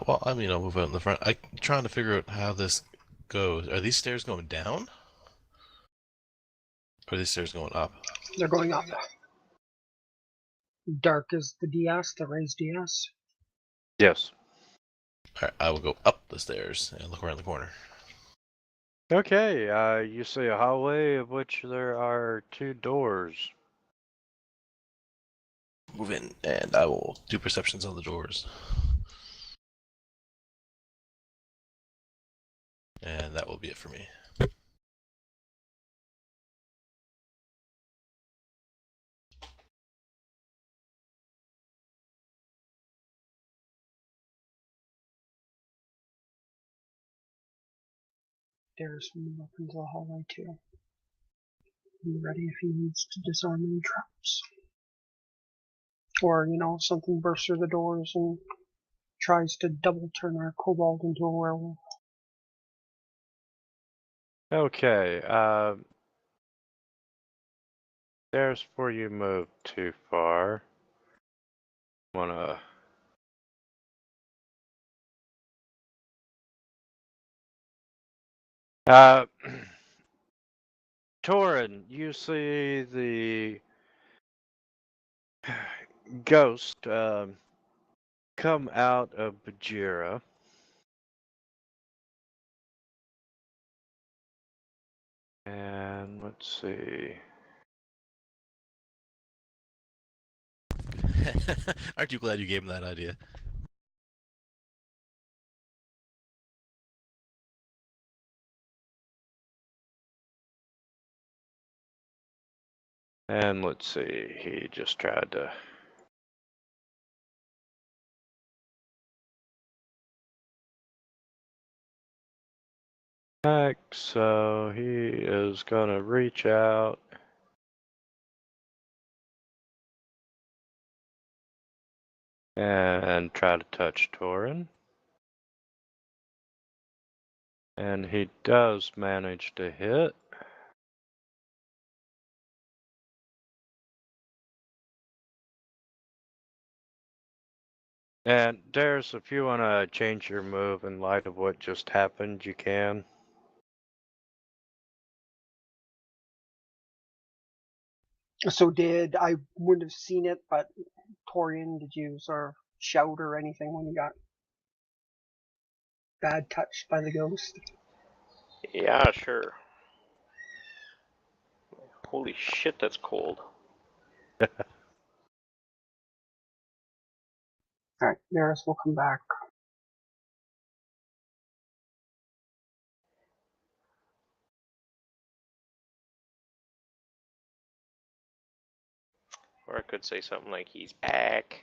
Well, I mean, I'll move out in the front. I'm trying to figure out how this goes. Are these stairs going down? Or are these stairs going up? They're going up. Dark is the DS, the raised DS. Yes. Alright, I will go up the stairs and look around the corner. Okay, you see a hallway of which there are 2 doors. Move in, and I will do perceptions on the doors. And that will be it for me. Darius will move up into the hallway too. Be ready if he needs to disarm any traps. Or, something bursts through the doors and tries to double turn our kobold into a werewolf. Okay, there's where you moved too far. Wanna... Torin, you see the... ghost come out of Bajira. And let's see. Aren't you glad you gave him that idea? And let's see. He just tried to. Back, so he is gonna reach out. And try to touch Torin. And he does manage to hit. And Darius, if you want to change your move in light of what just happened, you can. So I wouldn't have seen it, but Torian, did you sort of shout or anything when you got bad touched by the ghost? Yeah, sure. Holy shit, that's cold. Alright, Varys will come back. Or I could say something like, he's back.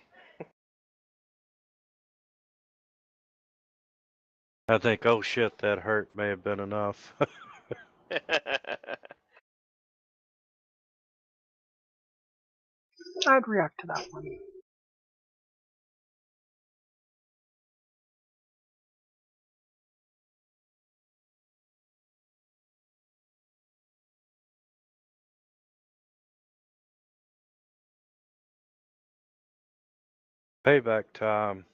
I think, oh shit, that hurt may have been enough. I'd react to that one. Payback time.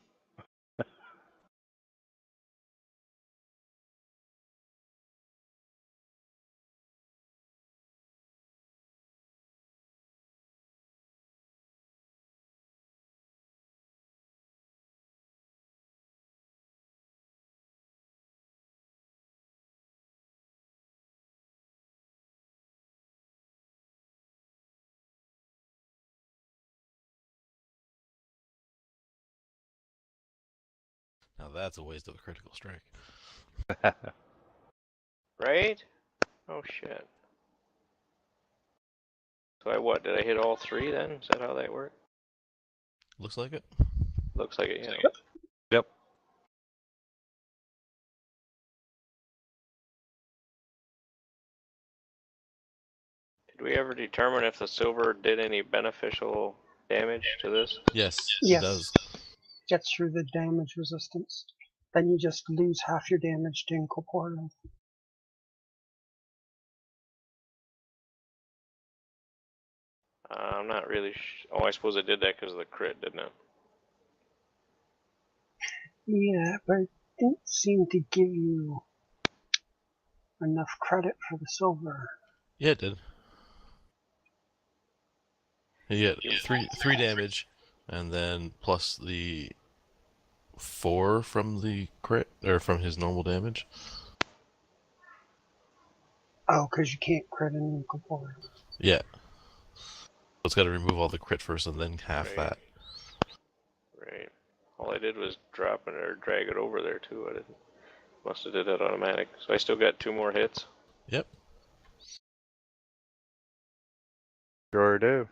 Now that's a waste of a critical strike. Right? Oh shit. So did I hit all three then? Is that how that worked? Looks like it. Looks like it, yeah. Yep. Did we ever determine if the silver did any beneficial damage to this? Yes, Yes. it does. Gets through the damage resistance. Then you just lose half your damage to incorporeal. I'm not really oh, I suppose it did that because of the crit, didn't it? Yeah, but it didn't seem to give you enough credit for the silver. Yeah, it did. He had three damage, and then plus the 4 from the crit or from his normal damage. Oh, because you can't crit an incorporeal. Yeah. It's got to remove all the crit first and then half Right. that. Right. All I did was drop it or drag it over there too. I didn't. Must have did that automatic. So I still got 2 more hits. Yep. Sure do.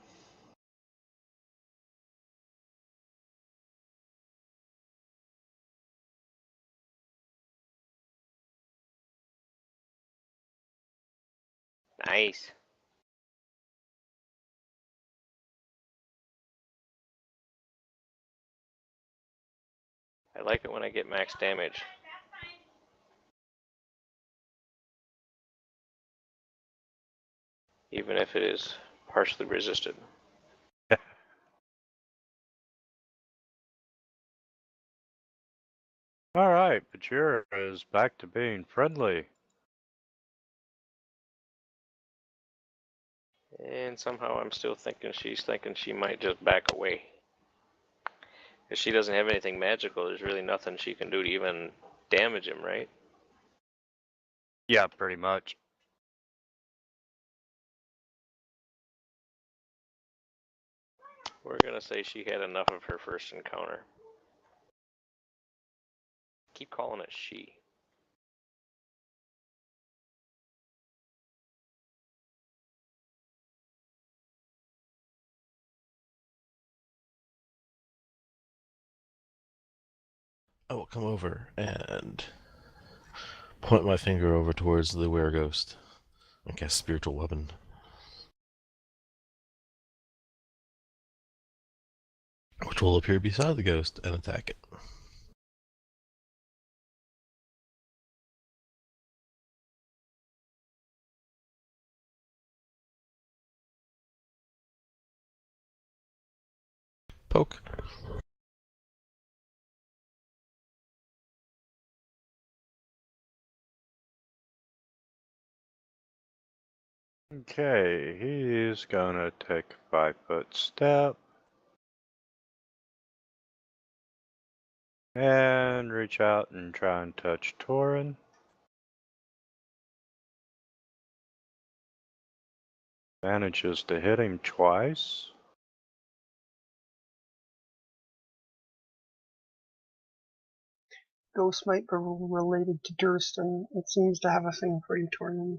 Nice. I like it when I get max damage. Even if it is partially resisted. Alright, Bajira is back to being friendly. And somehow I'm still thinking she's thinking she might just back away. If she doesn't have anything magical, there's really nothing she can do to even damage him, right? Yeah, pretty much. We're gonna say she had enough of her first encounter. Keep calling it she. I will come over and point my finger over towards the were-ghost and cast spiritual weapon. Which will appear beside the ghost and attack it. Poke. Okay, he's gonna take a 5-foot step. And reach out and try and touch Torin. Manages to hit him twice. Ghost might be related to Durston. It seems to have a thing for you, Torian.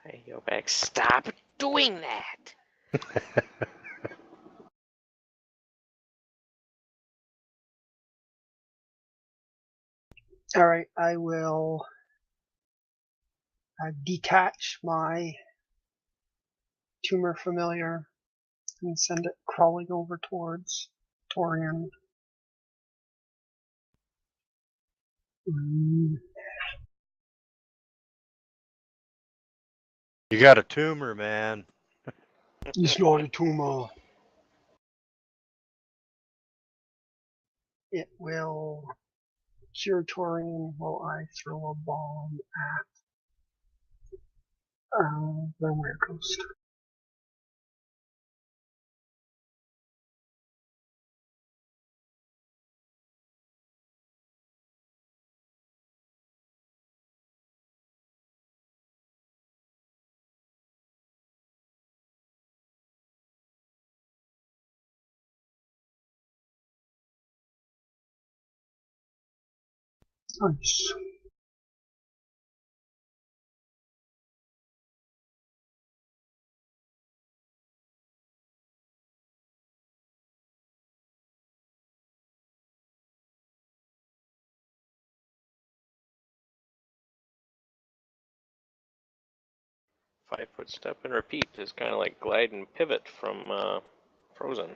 Hey, yo, back. Stop doing that! Alright, I will detach my tumor familiar and send it crawling over towards Torian. You got a tumor, man. It's not a tumor. It will cure Torian while I throw a bomb at the were-ghost. Nice. Five-foot step and repeat is kind of like glide and pivot from Frozen.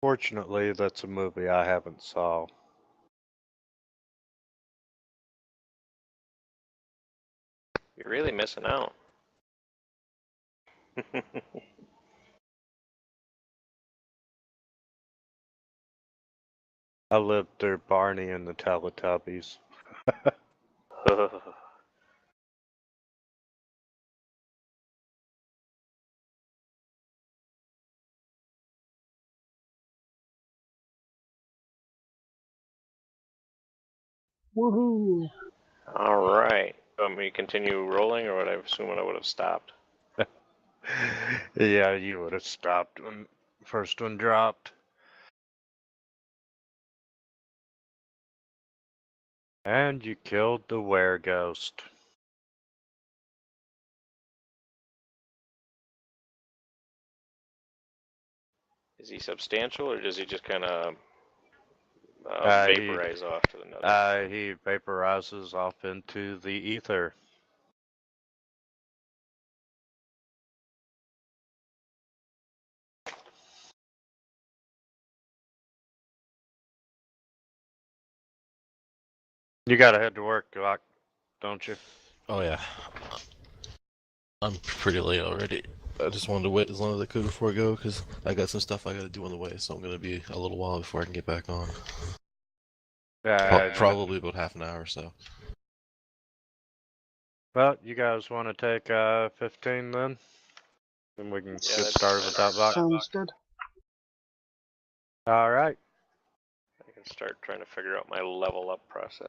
Fortunately, that's a movie I haven't saw. You're really missing out. I lived through Barney and the Teletubbies. Woohoo! Alright. Want me to continue rolling, or would I assume I would have stopped? Yeah, you would have stopped when first one dropped. And you killed the were-ghost. Is he substantial, or does he just kind of He vaporize off to the nether? he vaporizes off into the ether. You gotta head to work, Glock, don't you? Oh yeah. I'm pretty late already. I just wanted to wait as long as I could before I go, because I got some stuff I got to do on the way, so I'm going to be a little while before I can get back on. Probably about half an hour or so. Well, you guys want to take 15 then? Then we can get that's started with that box. Sounds good. All right. I can start trying to figure out my level up process.